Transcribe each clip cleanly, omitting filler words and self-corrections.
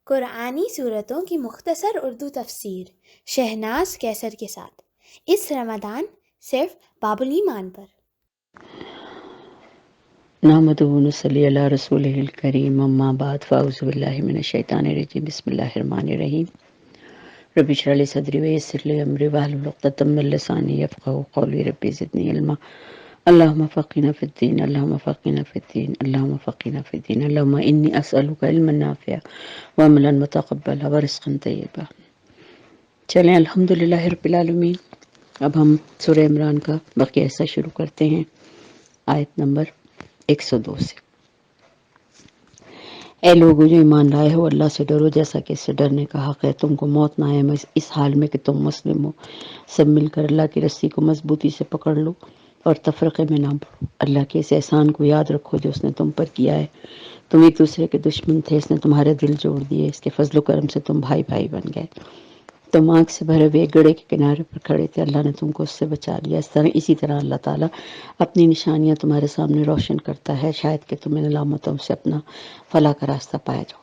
قرآنی صورتوں کی مختصر اردو تفسیر شہناز کیسر کے ساتھ اس رمضان صرف باب الایمان پر۔ نحمدہ و نصلی علی رسولہ الکریم، اما بعد، فاعوذ باللہ من الشیطان الرجیم، بسم اللہ الرحمن الرحیم۔ رب اشرح لی صدری ویسر لی امری واحلل عقدۃ من لسانی یفقہوا قولی، رب زدنی علما، اللہم فقہنا فی الدین، اللہم فقہنا فی الدین، اللہم فقہنا فی الدین، اللہم انی اسألک علما نافعا وعملا متقبلا ورزقا طیبا۔ چلیں الحمدللہ رب العالمین، اب ہم سورہ عمران کا بقیہ حصہ شروع کرتے ہیں، آیت نمبر 102 سے۔ اے لوگو جو ایمان لائے ہو، اللہ سے ڈرو جیسا کہ اس سے ڈرنے کا حق ہے، تم کو موت نہ آئے اس حال میں کہ تم مسلم ہو۔ سب مل کر اللہ کی رسی کو مضبوطی سے پکڑ لو اور تفرقے میں نہ پڑو۔ اللہ کے اس احسان کو یاد رکھو جو اس نے تم پر کیا ہے۔ تم ایک دوسرے کے دشمن تھے، اس نے تمہارے دل جوڑ دیے، اس کے فضل و کرم سے تم بھائی بھائی بن گئے۔ تم آنکھ سے بھرے ہوئے گڑھے کے کنارے پر کھڑے تھے، اللہ نے تم کو اس سے بچا لیا۔ اسی طرح اللہ تعالیٰ اپنی نشانیاں تمہارے سامنے روشن کرتا ہے، شاید کہ تم ان علامتوں سے اپنا فلاح کا راستہ پائے جاؤ۔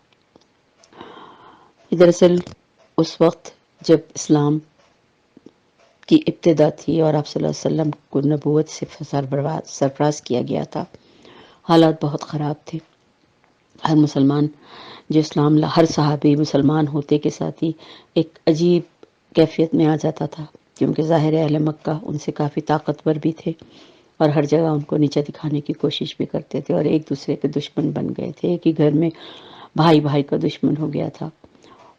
دراصل اس وقت جب اسلام کی ابتدا تھی اور آپ صلی اللہ علیہ وسلم کو نبوت سے سرفراز کیا گیا تھا، حالات بہت خراب تھے۔ ہر مسلمان جو ہر صحابی مسلمان ہوتے کے ساتھ ہی ایک عجیب کیفیت میں آ جاتا تھا، کیونکہ ظاہر اہل مکہ ان سے کافی طاقتور بھی تھے اور ہر جگہ ان کو نیچا دکھانے کی کوشش بھی کرتے تھے، اور ایک دوسرے کے دشمن بن گئے تھے۔ ایک ہی گھر میں بھائی بھائی کا دشمن ہو گیا تھا۔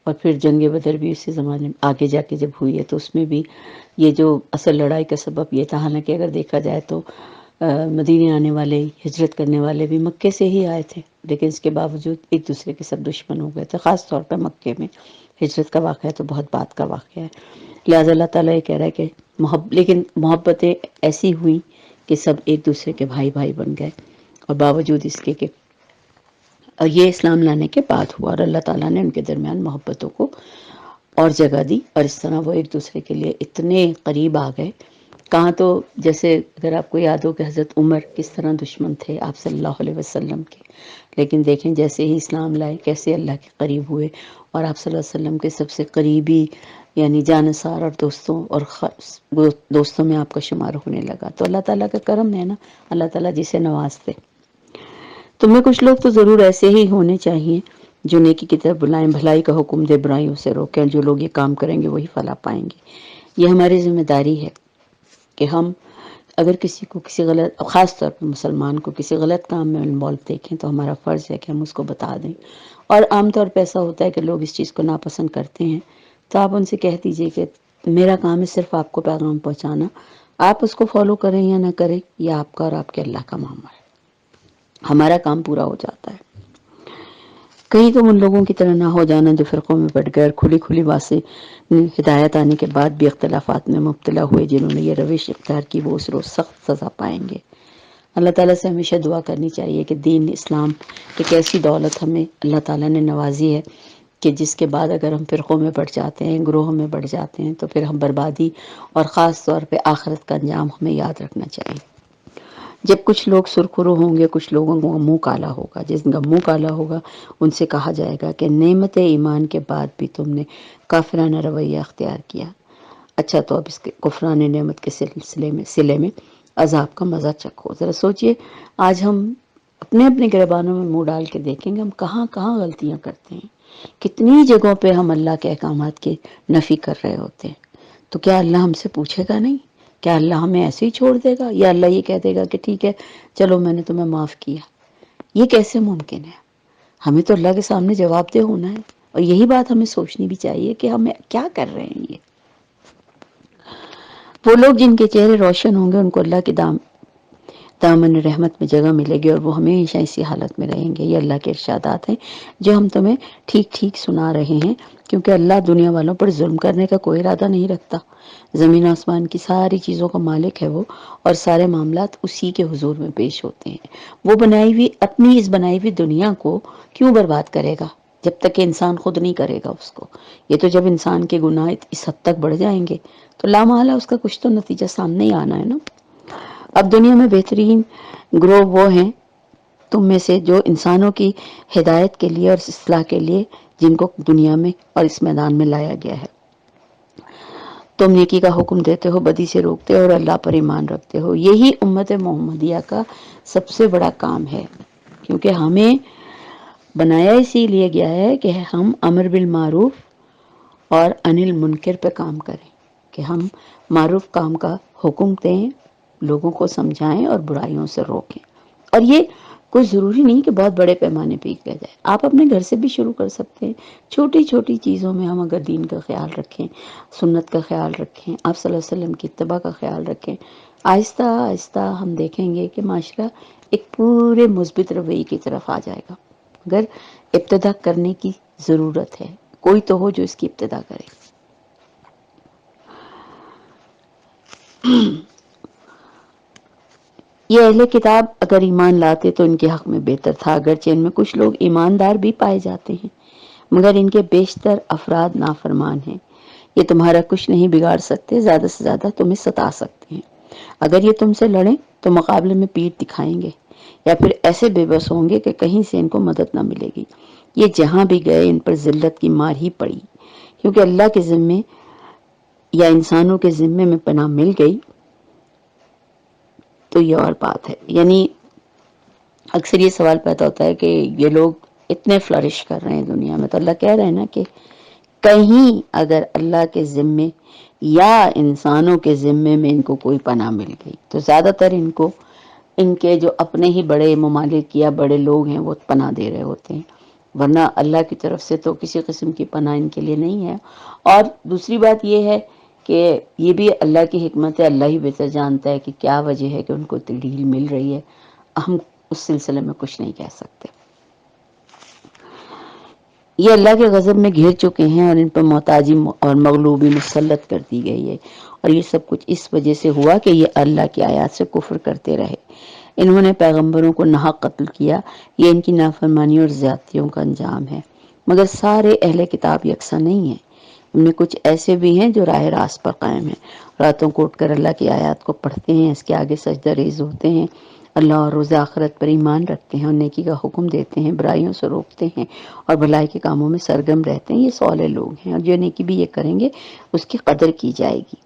اور پھر جنگ بدر بھی اسی زمانے میں آگے جا کے جب ہوئی ہے تو اس میں بھی یہ جو اصل لڑائی کا سبب یہ تھا، حالانکہ اگر دیکھا جائے تو مدینے آنے والے، ہجرت کرنے والے بھی مکے سے ہی آئے تھے، لیکن اس کے باوجود ایک دوسرے کے سب دشمن ہو گئے تھے، خاص طور پہ مکے میں۔ ہجرت کا واقعہ تو بہت بعد کا واقعہ ہے، لہٰذا اللہ تعالیٰ یہ کہہ رہا ہے کہ لیکن محبتیں ایسی ہوئیں کہ سب ایک دوسرے کے بھائی بھائی بن گئے، اور باوجود اس کے کہ یہ اسلام لانے کے بعد ہوا، اور اللہ تعالیٰ نے ان کے درمیان محبتوں کو اور جگہ دی، اور اس طرح وہ ایک دوسرے کے لیے اتنے قریب آ گئے۔ کہاں تو جیسے اگر آپ کو یاد ہو کہ حضرت عمر کس طرح دشمن تھے آپ صلی اللہ علیہ وسلم کے، لیکن دیکھیں جیسے ہی اسلام لائے کیسے اللہ کے قریب ہوئے، اور آپ صلی اللہ علیہ وسلم کے سب سے قریبی یعنی جانثار اور دوستوں میں آپ کا شمار ہونے لگا۔ تو اللہ تعالیٰ کا کرم ہے نا، اللہ تعالیٰ جسے نوازتے۔ تم میں کچھ لوگ تو ضرور ایسے ہی ہونے چاہیے جو نیکی کی طرف بلائیں، بھلائی کا حکم دے، برائیوں سے روکیں۔ جو لوگ یہ کام کریں گے وہی فلاح پائیں گے۔ یہ ہماری ذمہ داری ہے کہ ہم اگر کسی کو کسی غلط، خاص طور پہ مسلمان کو کسی غلط کام میں انوالو دیکھیں تو ہمارا فرض ہے کہ ہم اس کو بتا دیں۔ اور عام طور پہ ایسا ہوتا ہے کہ لوگ اس چیز کو ناپسند کرتے ہیں، تو آپ ان سے کہہ دیجئے کہ میرا کام ہے صرف آپ کو پیغام پہنچانا، آپ اس کو فالو کریں یا نہ کریں، یہ آپ کا اور آپ کے اللہ کا معاملہ ہے، ہمارا کام پورا ہو جاتا ہے۔ کہیں تم ان لوگوں کی طرح نہ ہو جانا جو فرقوں میں بٹ گئے، کھلی کھلی واضح ہدایت آنے کے بعد بھی اختلافات میں مبتلا ہوئے۔ جنہوں نے یہ روش اختیار کی وہ اس روز سخت سزا پائیں گے۔ اللہ تعالیٰ سے ہمیشہ دعا کرنی چاہیے کہ دین اسلام ایک ایسی دولت ہمیں اللہ تعالیٰ نے نوازی ہے کہ جس کے بعد اگر ہم فرقوں میں بٹ جاتے ہیں، گروہوں میں بٹ جاتے ہیں، تو پھر ہم بربادی اور خاص طور پہ آخرت کا انجام ہمیں یاد رکھنا چاہیے۔ جب کچھ لوگ سرخرو ہوں گے، کچھ لوگوں کا منہ کالا ہوگا۔ جس کا منہ کالا ہوگا ان سے کہا جائے گا کہ نعمت ایمان کے بعد بھی تم نے کافرانہ رویہ اختیار کیا، اچھا تو اب اس کے کفران نعمت کے صلے میں عذاب کا مزہ چکھو۔ ذرا سوچئے، آج ہم اپنے اپنے گریبانوں میں منہ ڈال کے دیکھیں گے ہم کہاں کہاں غلطیاں کرتے ہیں، کتنی جگہوں پہ ہم اللہ کے احکامات کی نفی کر رہے ہوتے ہیں۔ تو کیا اللہ ہم سے پوچھے گا نہیں؟ کیا اللہ ہمیں ایسے ہی چھوڑ دے گا، یا اللہ یہ کہہ دے گا کہ ٹھیک ہے چلو میں نے تمہیں معاف کیا؟ یہ کیسے ممکن ہے؟ ہمیں تو اللہ کے سامنے جواب دہ ہونا ہے، اور یہی بات ہمیں سوچنی بھی چاہیے کہ ہم کیا کر رہے ہیں۔ یہ وہ لوگ جن کے چہرے روشن ہوں گے ان کو اللہ کے دامن رحمت میں جگہ ملے گی، اور وہ ہمیشہ اسی حالت میں رہیں گے۔ یہ اللہ کے ارشادات ہیں جو ہم تمہیں ٹھیک ٹھیک سنا رہے ہیں، کیونکہ اللہ دنیا والوں پر ظلم کرنے کا کوئی ارادہ نہیں رکھتا۔ زمین آسمان کی ساری چیزوں کا مالک ہے وہ، اور سارے معاملات اسی کے حضور میں پیش ہوتے ہیں۔ وہ اپنی اس بنائی ہوئی دنیا کو کیوں برباد کرے گا جب تک کہ انسان خود نہیں کرے گا اس کو؟ یہ تو جب انسان کے گناہ اس حد تک بڑھ جائیں گے تو لامحالہ اس کا کچھ تو نتیجہ سامنے ہی آنا ہے نا۔ اب دنیا میں بہترین گروہ وہ ہیں تم میں سے جو انسانوں کی ہدایت کے لیے اور اصلاح کے لیے جن کو دنیا میں اور اس میدان میں لایا گیا ہے۔ تم نیکی کا حکم دیتے ہو، بدی سے روکتے ہو اور اللہ پر ایمان رکھتے ہو۔ یہی امت محمدیہ کا سب سے بڑا کام ہے، کیونکہ ہمیں بنایا اسی لیے گیا ہے کہ ہم امر بالمعروف اور انل منکر پہ کام کریں، کہ ہم معروف کام کا حکم دیں، لوگوں کو سمجھائیں اور برائیوں سے روکیں۔ اور یہ کوئی ضروری نہیں کہ بہت بڑے پیمانے پہ کیا جائے، آپ اپنے گھر سے بھی شروع کر سکتے ہیں۔ چھوٹی چھوٹی چیزوں میں ہم اگر دین کا خیال رکھیں، سنت کا خیال رکھیں، آپ صلی اللہ علیہ وسلم کی اتباع کا خیال رکھیں، آہستہ آہستہ ہم دیکھیں گے کہ معاشرہ ایک پورے مثبت رویے کی طرف آ جائے گا۔ اگر ابتدا کرنے کی ضرورت ہے، کوئی تو ہو جو اس کی ابتدا کرے۔ یہ اہل کتاب اگر ایمان لاتے تو ان کے حق میں بہتر تھا، اگرچہ ان میں کچھ لوگ ایماندار بھی پائے جاتے ہیں، مگر ان کے بیشتر افراد نافرمان ہیں۔ یہ تمہارا کچھ نہیں بگاڑ سکتے، زیادہ سے زیادہ تمہیں ستا سکتے ہیں۔ اگر یہ تم سے لڑیں تو مقابلے میں پیٹھ دکھائیں گے، یا پھر ایسے بے بس ہوں گے کہ کہیں سے ان کو مدد نہ ملے گی۔ یہ جہاں بھی گئے ان پر ذلت کی مار ہی پڑی، کیونکہ اللہ کے ذمے یا انسانوں کے ذمے میں پناہ مل گئی تو یہ اور بات ہے۔ یعنی اکثر یہ سوال پیدا ہوتا ہے کہ یہ لوگ اتنے فلرش کر رہے ہیں دنیا میں، تو اللہ کہہ رہے ہیں نا کہ کہیں اگر اللہ کے ذمے یا انسانوں کے ذمے میں ان کو کوئی پناہ مل گئی تو زیادہ تر ان کو ان کے جو اپنے ہی بڑے ممالک یا بڑے لوگ ہیں وہ پناہ دے رہے ہوتے ہیں، ورنہ اللہ کی طرف سے تو کسی قسم کی پناہ ان کے لیے نہیں ہے۔ اور دوسری بات یہ ہے کہ یہ بھی اللہ کی حکمت ہے، اللہ ہی بہتر جانتا ہے کہ کیا وجہ ہے کہ ان کو ڈھیل مل رہی ہے، ہم اس سلسلے میں کچھ نہیں کہہ سکتے۔ یہ اللہ کے غضب میں گھر چکے ہیں اور ان پر محتاجی اور مغلوبی مسلط کر دی گئی ہے، اور یہ سب کچھ اس وجہ سے ہوا کہ یہ اللہ کی آیات سے کفر کرتے رہے، انہوں نے پیغمبروں کو ناحق قتل کیا، یہ ان کی نافرمانی اور زیادتیوں کا انجام ہے۔ مگر سارے اہل کتاب یکساں نہیں ہیں، ان میں کچھ ایسے بھی ہیں جو راہ راست پر قائم ہیں، راتوں کو اٹھ کر اللہ کی آیات کو پڑھتے ہیں، اس کے آگے سجدہ ریز ہوتے ہیں، اللہ اور روز آخرت پر ایمان رکھتے ہیں اور نیکی کا حکم دیتے ہیں، برائیوں سے روکتے ہیں اور بھلائی کے کاموں میں سرگرم رہتے ہیں۔ یہ صالح لوگ ہیں، اور جو نیکی بھی یہ کریں گے اس کی قدر کی جائے گی،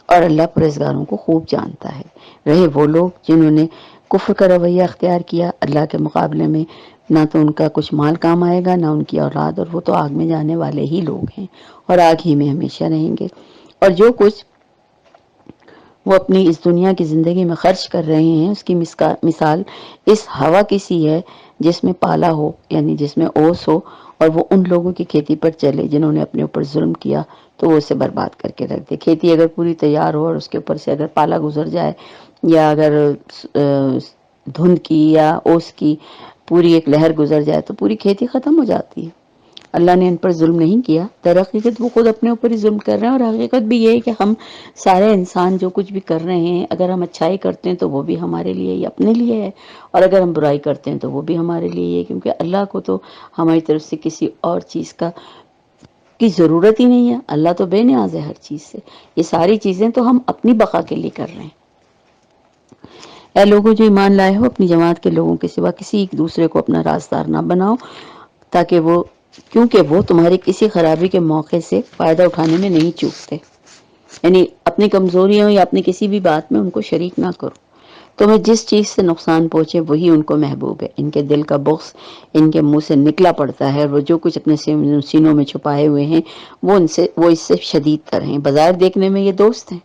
اور اللہ پرہیزگاروں کو خوب جانتا ہے۔ رہے وہ لوگ جنہوں نے کفر کا رویہ اختیار کیا، اللہ کے مقابلے میں نہ تو ان کا کچھ مال کام آئے گا، نہ ان کی اولاد، اور وہ تو آگ میں جانے والے ہی لوگ ہیں اور آگ ہی میں ہمیشہ رہیں گے۔ اور جو کچھ وہ اپنی اس دنیا کی زندگی میں خرچ کر رہے ہیں اس کی مثال اس ہوا کی سی ہے جس میں پالا ہو، یعنی جس میں اوس ہو، اور وہ ان لوگوں کی کھیتی پر چلے جنہوں نے اپنے اوپر ظلم کیا تو وہ اسے برباد کر کے رکھ دے۔ کھیتی اگر پوری تیار ہو اور اس کے اوپر سے اگر پالا گزر جائے، یا اگر دھند کی یا اوس کی پوری ایک لہر گزر جائے تو پوری کھیتی ختم ہو جاتی ہے۔ اللہ نے ان پر ظلم نہیں کیا، در حقیقت وہ خود اپنے اوپر ہی ظلم کر رہے ہیں، اور حقیقت بھی یہ ہے کہ ہم سارے انسان جو کچھ بھی کر رہے ہیں، اگر ہم اچھائی کرتے ہیں تو وہ بھی ہمارے لیے ہی اپنے لیے ہے، اور اگر ہم برائی کرتے ہیں تو وہ بھی ہمارے لیے ہی ہے، کیونکہ اللہ کو تو ہماری طرف سے کسی اور چیز کی ضرورت ہی نہیں ہے، اللہ تو بے نیاز ہے ہر چیز سے۔ یہ ساری چیزیں تو ہم اپنی بقا کے لیے کر رہے ہیں۔ اے لوگوں جو ایمان لائے ہو، اپنی جماعت کے لوگوں کے سوا کسی ایک دوسرے کو اپنا رازدار نہ بناؤ، کیونکہ وہ تمہاری کسی خرابی کے موقع سے فائدہ اٹھانے میں نہیں چوکتے۔ یعنی اپنی کمزوریوں یا اپنی کسی بھی بات میں ان کو شریک نہ کرو۔ تمہیں جس چیز سے نقصان پہنچے وہی ان کو محبوب ہے، ان کے دل کا بغض ان کے منہ سے نکلا پڑتا ہے، اور وہ جو کچھ اپنے سینوں میں چھپائے ہوئے ہیں وہ اس سے شدید تر ہیں۔ بظاہر دیکھنے میں یہ دوست ہیں،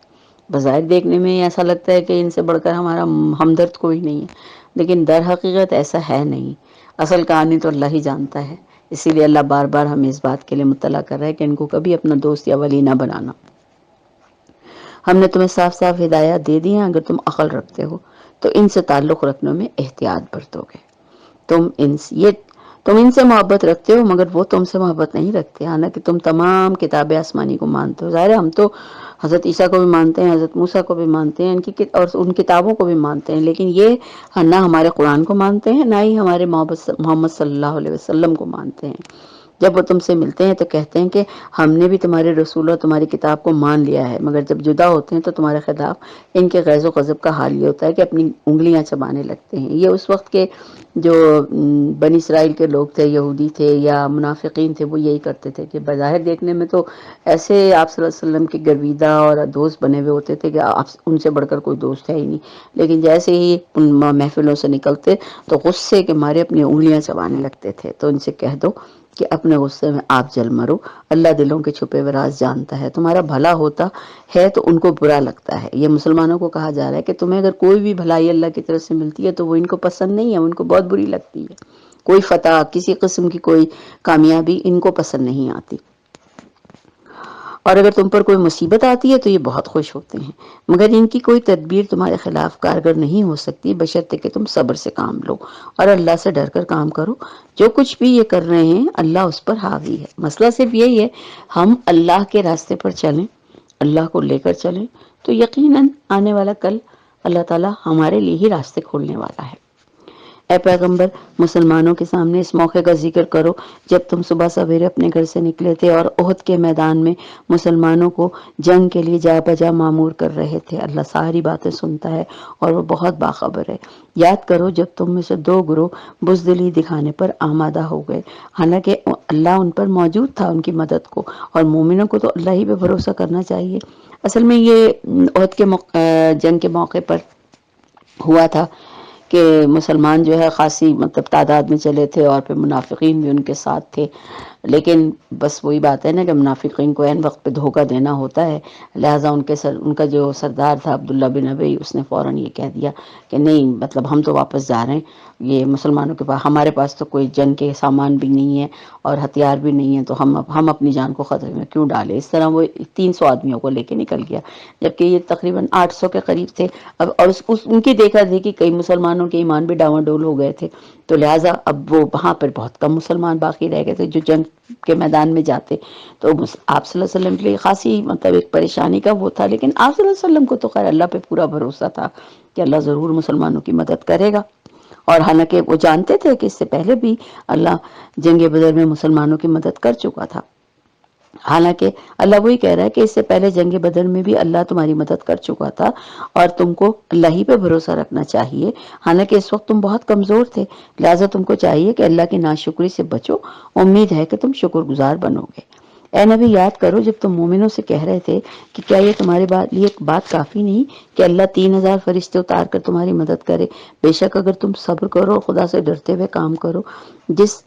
بظاہر دیکھنے میں ایسا لگتا ہے کہ ان سے بڑھ کر ہمارا ہمدرد کوئی نہیں ہے، لیکن در حقیقت ایسا ہے نہیں۔ اصل کہانی تو اللہ ہی جانتا ہے، اسی لیے اللہ بار بار ہمیں اس بات کے لیے مطلع کر رہا ہے کہ ان کو کبھی اپنا دوست یا ولی نہ بنانا۔ ہم نے تمہیں صاف صاف ہدایات دے دی ہیں، اگر تم عقل رکھتے ہو تو ان سے تعلق رکھنے میں احتیاط برتو گے۔ تم ان سے محبت رکھتے ہو مگر وہ تم سے محبت نہیں رکھتے، حالانکہ تم تمام کتاب آسمانی کو مانتے ہو۔ ظاہر ہے ہم تو حضرت عیسیٰ کو بھی مانتے ہیں، حضرت موسیٰ کو بھی مانتے ہیں، اور ان کتابوں کو بھی مانتے ہیں، لیکن یہ نہ ہمارے قرآن کو مانتے ہیں، نہ ہی ہمارے محمد صلی اللہ علیہ وسلم کو مانتے ہیں۔ جب وہ تم سے ملتے ہیں تو کہتے ہیں کہ ہم نے بھی تمہارے رسول اور تمہاری کتاب کو مان لیا ہے، مگر جب جدا ہوتے ہیں تو تمہارے خلاف ان کے غیظ و غضب کا حال یہ ہوتا ہے کہ اپنی انگلیاں چبانے لگتے ہیں۔ یہ اس وقت کے جو بنی اسرائیل کے لوگ تھے، یہودی تھے یا منافقین تھے، وہ یہی کرتے تھے کہ بظاہر دیکھنے میں تو ایسے آپ صلی اللہ علیہ وسلم کے گرویدہ اور دوست بنے ہوئے ہوتے تھے کہ آپ ان سے بڑھ کر کوئی دوست ہے ہی نہیں، لیکن جیسے ہی ان محفلوں سے نکلتے تو غصے کے مارے اپنی انگلیاں چبانے لگتے تھے۔ تو ان سے کہہ دو کہ اپنے غصے میں آپ جل مرو، اللہ دلوں کے چھپے ہوئے راز جانتا ہے، تمہارا بھلا ہوتا ہے تو ان کو برا لگتا ہے۔ یہ مسلمانوں کو کہا جا رہا ہے کہ تمہیں اگر کوئی بھی بھلائی اللہ کی طرف سے ملتی ہے تو وہ ان کو پسند نہیں ہے، ان کو بہت بری لگتی ہے۔ کوئی فتح، کسی قسم کی کوئی کامیابی ان کو پسند نہیں آتی، اور اگر تم پر کوئی مصیبت آتی ہے تو یہ بہت خوش ہوتے ہیں، مگر ان کی کوئی تدبیر تمہارے خلاف کارگر نہیں ہو سکتی بشرطے کہ تم صبر سے کام لو اور اللہ سے ڈر کر کام کرو۔ جو کچھ بھی یہ کر رہے ہیں اللہ اس پر حاوی ہے۔ مسئلہ صرف یہی ہے، ہم اللہ کے راستے پر چلیں، اللہ کو لے کر چلیں تو یقیناً آنے والا کل اللہ تعالی ہمارے لیے ہی راستے کھولنے والا ہے۔ اے پیغمبر، مسلمانوں کے سامنے اس موقع کا ذکر کرو جب تم صبح سویرے اپنے گھر سے نکلے تھے اور احد کے میدان میں مسلمانوں کو جنگ کے لیے جا بجا مامور کر رہے تھے۔ اللہ ساری باتیں سنتا ہے اور وہ بہت باخبر ہے۔ یاد کرو جب تم میں سے دو گروہ بزدلی دکھانے پر آمادہ ہو گئے، حالانکہ اللہ ان پر موجود تھا ان کی مدد کو، اور مومنوں کو تو اللہ ہی پہ بھروسہ کرنا چاہیے۔ اصل میں یہ احد کے جنگ کے موقع پر ہوا تھا کہ مسلمان جو ہے خاصی مطلب تعداد میں چلے تھے اور پھر منافقین بھی ان کے ساتھ تھے، لیکن بس وہی بات ہے نا کہ منافقین کو عین وقت پہ دھوکہ دینا ہوتا ہے، لہٰذا ان کا جو سردار تھا عبداللہ بن ابی، اس نے فوراً یہ کہہ دیا کہ نہیں، مطلب ہم تو واپس جا رہے ہیں، یہ مسلمانوں کے پاس، ہمارے پاس تو کوئی جنگ کے سامان بھی نہیں ہے اور ہتھیار بھی نہیں ہے، تو ہم اپنی جان کو خطرے میں کیوں ڈالیں۔ اس طرح وہ 300 آدمیوں کو لے کے نکل گیا، جبکہ یہ تقریباً 800 کے قریب تھے۔ اب اور ان کی دیکھا دیکھی کئی مسلمانوں کے ایمان بھی ڈاواڈول ہو گئے تھے، تو لہٰذا اب وہ وہاں پر بہت کم مسلمان باقی رہ گئے تھے جو جنگ کے میدان میں جاتے، تو آپ صلی اللہ علیہ وسلم کے لیے خاصی مطلب ایک پریشانی کا وہ تھا، لیکن آپ صلی اللہ علیہ وسلم کو تو خیر اللہ پہ پورا بھروسہ تھا کہ اللہ ضرور مسلمانوں کی مدد کرے گا، اور حالانکہ وہ جانتے تھے کہ اس سے پہلے بھی اللہ جنگ بدر میں مسلمانوں کی مدد کر چکا تھا۔ حالانکہ اللہ وہی کہہ رہا ہے کہ اس سے پہلے جنگ بدر میں بھی اللہ تمہاری مدد کر چکا تھا اور تم کو اللہ ہی پہ بھروسہ رکھنا چاہیے، حالانکہ اس وقت تم بہت کمزور تھے، لہٰذا تم کو چاہیے کہ اللہ کی ناشکری سے بچو، امید ہے کہ تم شکر گزار بنو گے۔ اے نبی، یاد کرو جب تم مومنوں سے کہہ رہے تھے کہ کیا یہ تمہارے لیے بات کافی نہیں کہ اللہ 3000 فرشتے اتار کر تمہاری مدد کرے؟ بے شک اگر تم صبر کرو اور خدا سے ڈرتے ہوئے کام کرو، جس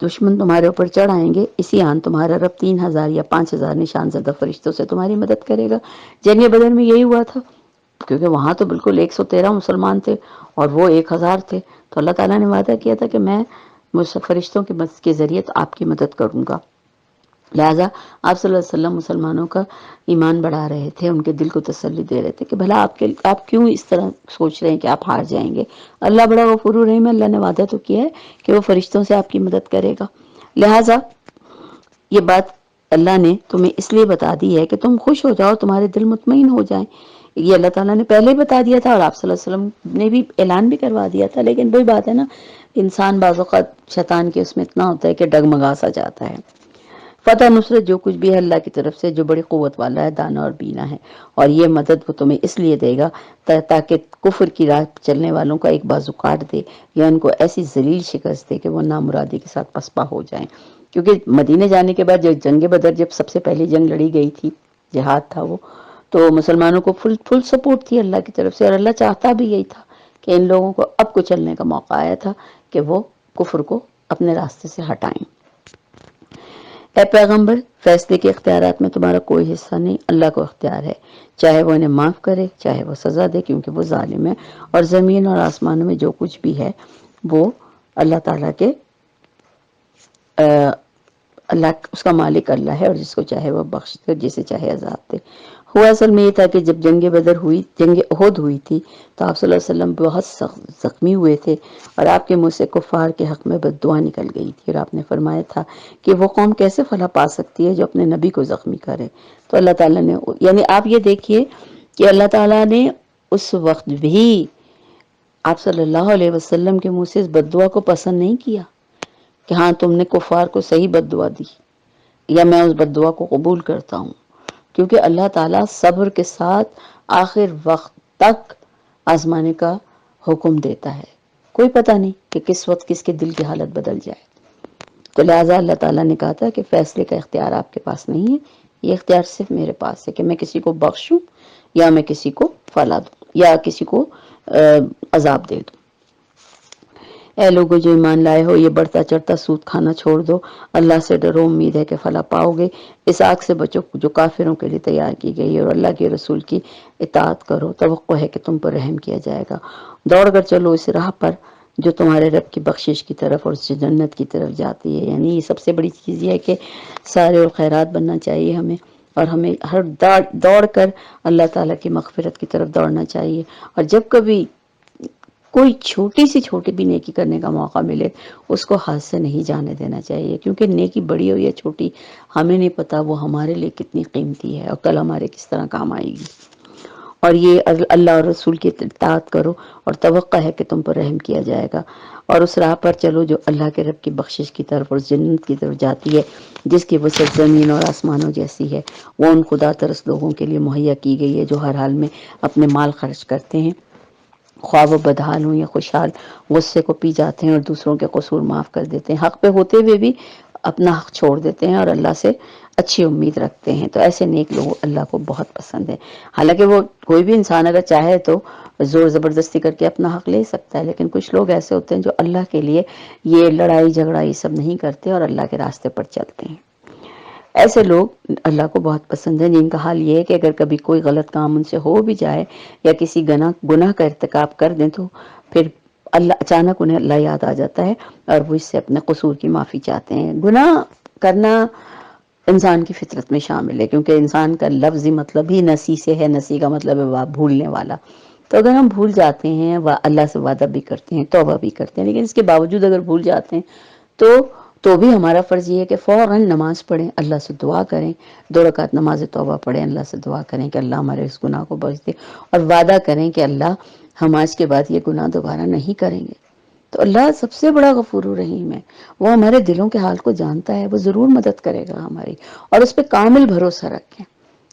دشمن تمہارے اوپر چڑھ آئیں گے، اسی آن تمہارا رب 3000 یا 5000 نشان زدہ فرشتوں سے تمہاری مدد کرے گا۔ جنگ بدر میں یہی ہوا تھا، کیونکہ وہاں تو بالکل 113 مسلمان تھے اور وہ 1000 تھے، تو اللہ تعالیٰ نے وعدہ کیا تھا کہ میں فرشتوں کی مدد کے ذریعے آپ کی مدد کروں گا۔ لہٰذا آپ صلی اللہ علیہ وسلم مسلمانوں کا ایمان بڑھا رہے تھے، ان کے دل کو تسلی دے رہے تھے کہ بھلا آپ کیوں اس طرح سوچ رہے ہیں کہ آپ ہار جائیں گے؟ اللہ بڑا غفور الرحیم ہے، اللہ نے وعدہ تو کیا ہے کہ وہ فرشتوں سے آپ کی مدد کرے گا۔ لہٰذا یہ بات اللہ نے تمہیں اس لیے بتا دی ہے کہ تم خوش ہو جاؤ، تمہارے دل مطمئن ہو جائیں۔ یہ اللہ تعالیٰ نے پہلے ہی بتا دیا تھا اور آپ صلی اللہ علیہ وسلم نے بھی اعلان بھی کروا دیا تھا، لیکن وہی بات ہے نا، انسان بعض اوقات شیطان کے اس میں اتنا ہوتا ہے کہ ڈگمگا سا جاتا ہے۔ فتح نصرت جو کچھ بھی ہے اللہ کی طرف سے، جو بڑی قوت والا ہے، دانا اور بینا ہے، اور یہ مدد وہ تمہیں اس لیے دے گا تاکہ کفر کی راہ چلنے والوں کا ایک بازو کاٹ دے یا ان کو ایسی ذلیل شکست دے کہ وہ نامرادی کے ساتھ پسپا ہو جائیں۔ کیونکہ مدینے جانے کے بعد جنگ بدر جب سب سے پہلی جنگ لڑی گئی تھی، جہاد تھا وہ، تو مسلمانوں کو فل سپورٹ تھی اللہ کی طرف سے، اور اللہ چاہتا بھی یہی تھا کہ ان لوگوں کو اب کو چلنے کا موقع آیا تھا کہ وہ کفر کو اپنے راستے سے ہٹائیں۔ اے پیغمبر، فیصلے کے اختیارات میں تمہارا کوئی حصہ نہیں، اللہ کو اختیار ہے، چاہے وہ انہیں معاف کرے چاہے وہ سزا دے، کیونکہ وہ ظالم ہے، اور زمین اور آسمانوں میں جو کچھ بھی ہے وہ اللہ تعالیٰ کے اللہ اس کا مالک اللہ ہے، اور جس کو چاہے وہ بخش دے، جسے چاہے عذاب دے۔ ہوا اصل میں یہ تھا کہ جب جنگ احد ہوئی تھی تو آپ صلی اللہ علیہ وسلم بہت زخمی ہوئے تھے، اور آپ کے منہ سے کفار کے حق میں بد دعا نکل گئی تھی، اور آپ نے فرمایا تھا کہ وہ قوم کیسے فلاح پا سکتی ہے جو اپنے نبی کو زخمی کرے۔ تو اللہ تعالیٰ نے، یعنی آپ یہ دیکھیے کہ اللہ تعالیٰ نے اس وقت بھی آپ صلی اللہ علیہ وسلم کے منہ سے اس بد دعا کو پسند نہیں کیا کہ ہاں تم نے کفار کو صحیح بد دعا دی، یا میں اس بد دعا کو قبول کرتا ہوں، کیونکہ اللہ تعالیٰ صبر کے ساتھ آخر وقت تک آزمانے کا حکم دیتا ہے، کوئی پتہ نہیں کہ کس وقت کس کے دل کی حالت بدل جائے۔ تو لہٰذا اللہ تعالیٰ نے کہا تھا کہ فیصلے کا اختیار آپ کے پاس نہیں ہے، یہ اختیار صرف میرے پاس ہے کہ میں کسی کو بخشوں یا میں کسی کو فلا دوں یا کسی کو عذاب دے دوں۔ اے لوگوں جو ایمان لائے ہو، یہ بڑھتا چڑھتا سود کھانا چھوڑ دو، اللہ سے ڈرو، امید ہے کہ فلاح پاؤ گے، اس آگ سے بچو جو کافروں کے لیے تیار کی گئی ہے، اور اللہ کے رسول کی اطاعت کرو، توقع ہے کہ تم پر رحم کیا جائے گا، دوڑ کر چلو اس راہ پر جو تمہارے رب کی بخشش کی طرف اور اس جنت کی طرف جاتی ہے۔ یعنی یہ سب سے بڑی چیز یہ ہے کہ سارے اور خیرات بننا چاہیے ہمیں، اور ہمیں ہر دوڑ کر اللہ تعالیٰ کی مغفرت کی طرف دوڑنا چاہیے، اور جب کبھی کوئی چھوٹی سی چھوٹی بھی نیکی کرنے کا موقع ملے اس کو ہاتھ سے نہیں جانے دینا چاہیے، کیونکہ نیکی بڑی ہو یا چھوٹی ہمیں نہیں پتا وہ ہمارے لیے کتنی قیمتی ہے اور کل ہمارے کس طرح کام آئے گی۔ اور یہ اللہ اور رسول کی اطاعت کرو اور توقع ہے کہ تم پر رحم کیا جائے گا، اور اس راہ پر چلو جو اللہ کے رب کی بخشش کی طرف اور جنت کی طرف جاتی ہے، جس کی وسعت زمین اور آسمانوں جیسی ہے، وہ ان خدا ترس لوگوں کے لیے مہیا کی گئی ہے جو ہر حال میں اپنے مال خرچ کرتے ہیں، خواہ وہ بدحال ہوں یا خوشحال، غصے کو پی جاتے ہیں اور دوسروں کے قصور معاف کر دیتے ہیں، حق پہ ہوتے ہوئے بھی اپنا حق چھوڑ دیتے ہیں اور اللہ سے اچھی امید رکھتے ہیں، تو ایسے نیک لوگ اللہ کو بہت پسند ہے۔ حالانکہ وہ کوئی بھی انسان اگر چاہے تو زور زبردستی کر کے اپنا حق لے سکتا ہے، لیکن کچھ لوگ ایسے ہوتے ہیں جو اللہ کے لیے یہ لڑائی جھگڑا یہ سب نہیں کرتے اور اللہ کے راستے پر چلتے ہیں۔ ایسے لوگ اللہ کو بہت پسند ہیں، جن کا حال یہ ہے کہ اگر کبھی کوئی غلط کام ان سے ہو بھی جائے یا کسی گناہ کا ارتکاب کر دیں تو پھر اللہ اچانک انہیں اللہ یاد آ جاتا ہے اور وہ اس سے اپنے قصور کی معافی چاہتے ہیں۔ گناہ کرنا انسان کی فطرت میں شامل ہے، کیونکہ انسان کا لفظی مطلب ہی نسی سے ہے، نسی کا مطلب ہے بھولنے والا، تو اگر ہم بھول جاتے ہیں اللہ سے وعدہ بھی کرتے ہیں، توبہ بھی کرتے ہیں، لیکن اس کے باوجود اگر بھول جاتے ہیں تو بھی ہمارا فرض یہ ہے کہ فوراً نماز پڑھیں، اللہ سے دعا کریں، 2 رکعت نماز توبہ پڑھیں، اللہ سے دعا کریں کہ اللہ ہمارے اس گناہ کو بخش دے، اور وعدہ کریں کہ اللہ ہم آج کے بعد یہ گناہ دوبارہ نہیں کریں گے۔ تو اللہ سب سے بڑا غفور الرحیم ہے، وہ ہمارے دلوں کے حال کو جانتا ہے، وہ ضرور مدد کرے گا ہماری، اور اس پہ کامل بھروسہ رکھیں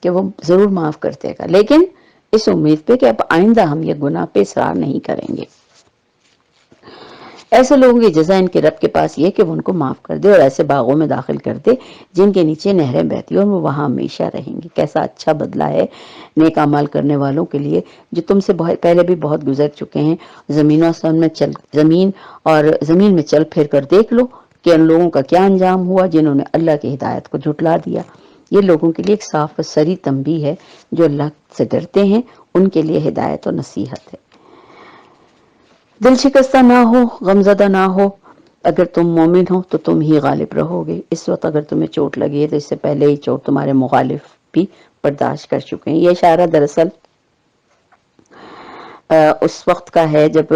کہ وہ ضرور معاف کر دے گا، لیکن اس امید پہ کہ اب آئندہ ہم یہ گناہ پہ اصرار نہیں کریں گے۔ ایسے لوگوں کی جزا ان کے رب کے پاس یہ کہ وہ ان کو معاف کر دے اور ایسے باغوں میں داخل کر دے جن کے نیچے نہریں بہتی ہیں اور وہ وہاں ہمیشہ رہیں گے۔ کیسا اچھا بدلہ ہے نیک اعمال کرنے والوں کے لیے جو تم سے پہلے بھی بہت گزر چکے ہیں۔ زمین اور زمین میں چل پھر کر دیکھ لو کہ ان لوگوں کا کیا انجام ہوا جنہوں نے اللہ کی ہدایت کو جھٹلا دیا۔ یہ لوگوں کے لیے ایک صاف و صریح تنبیہ ہے، جو اللہ سے ڈرتے ہیں ان کے لیے ہدایت و نصیحت ہے۔ دل شکستہ نہ ہو، غمزدہ نہ ہو، اگر تم مومن ہو تو تم ہی غالب رہو گے۔ اس وقت اگر تمہیں چوٹ لگی ہے تو اس سے پہلے ہی چوٹ تمہارے مخالف بھی برداشت کر چکے ہیں۔ یہ اشارہ دراصل اس وقت کا ہے جب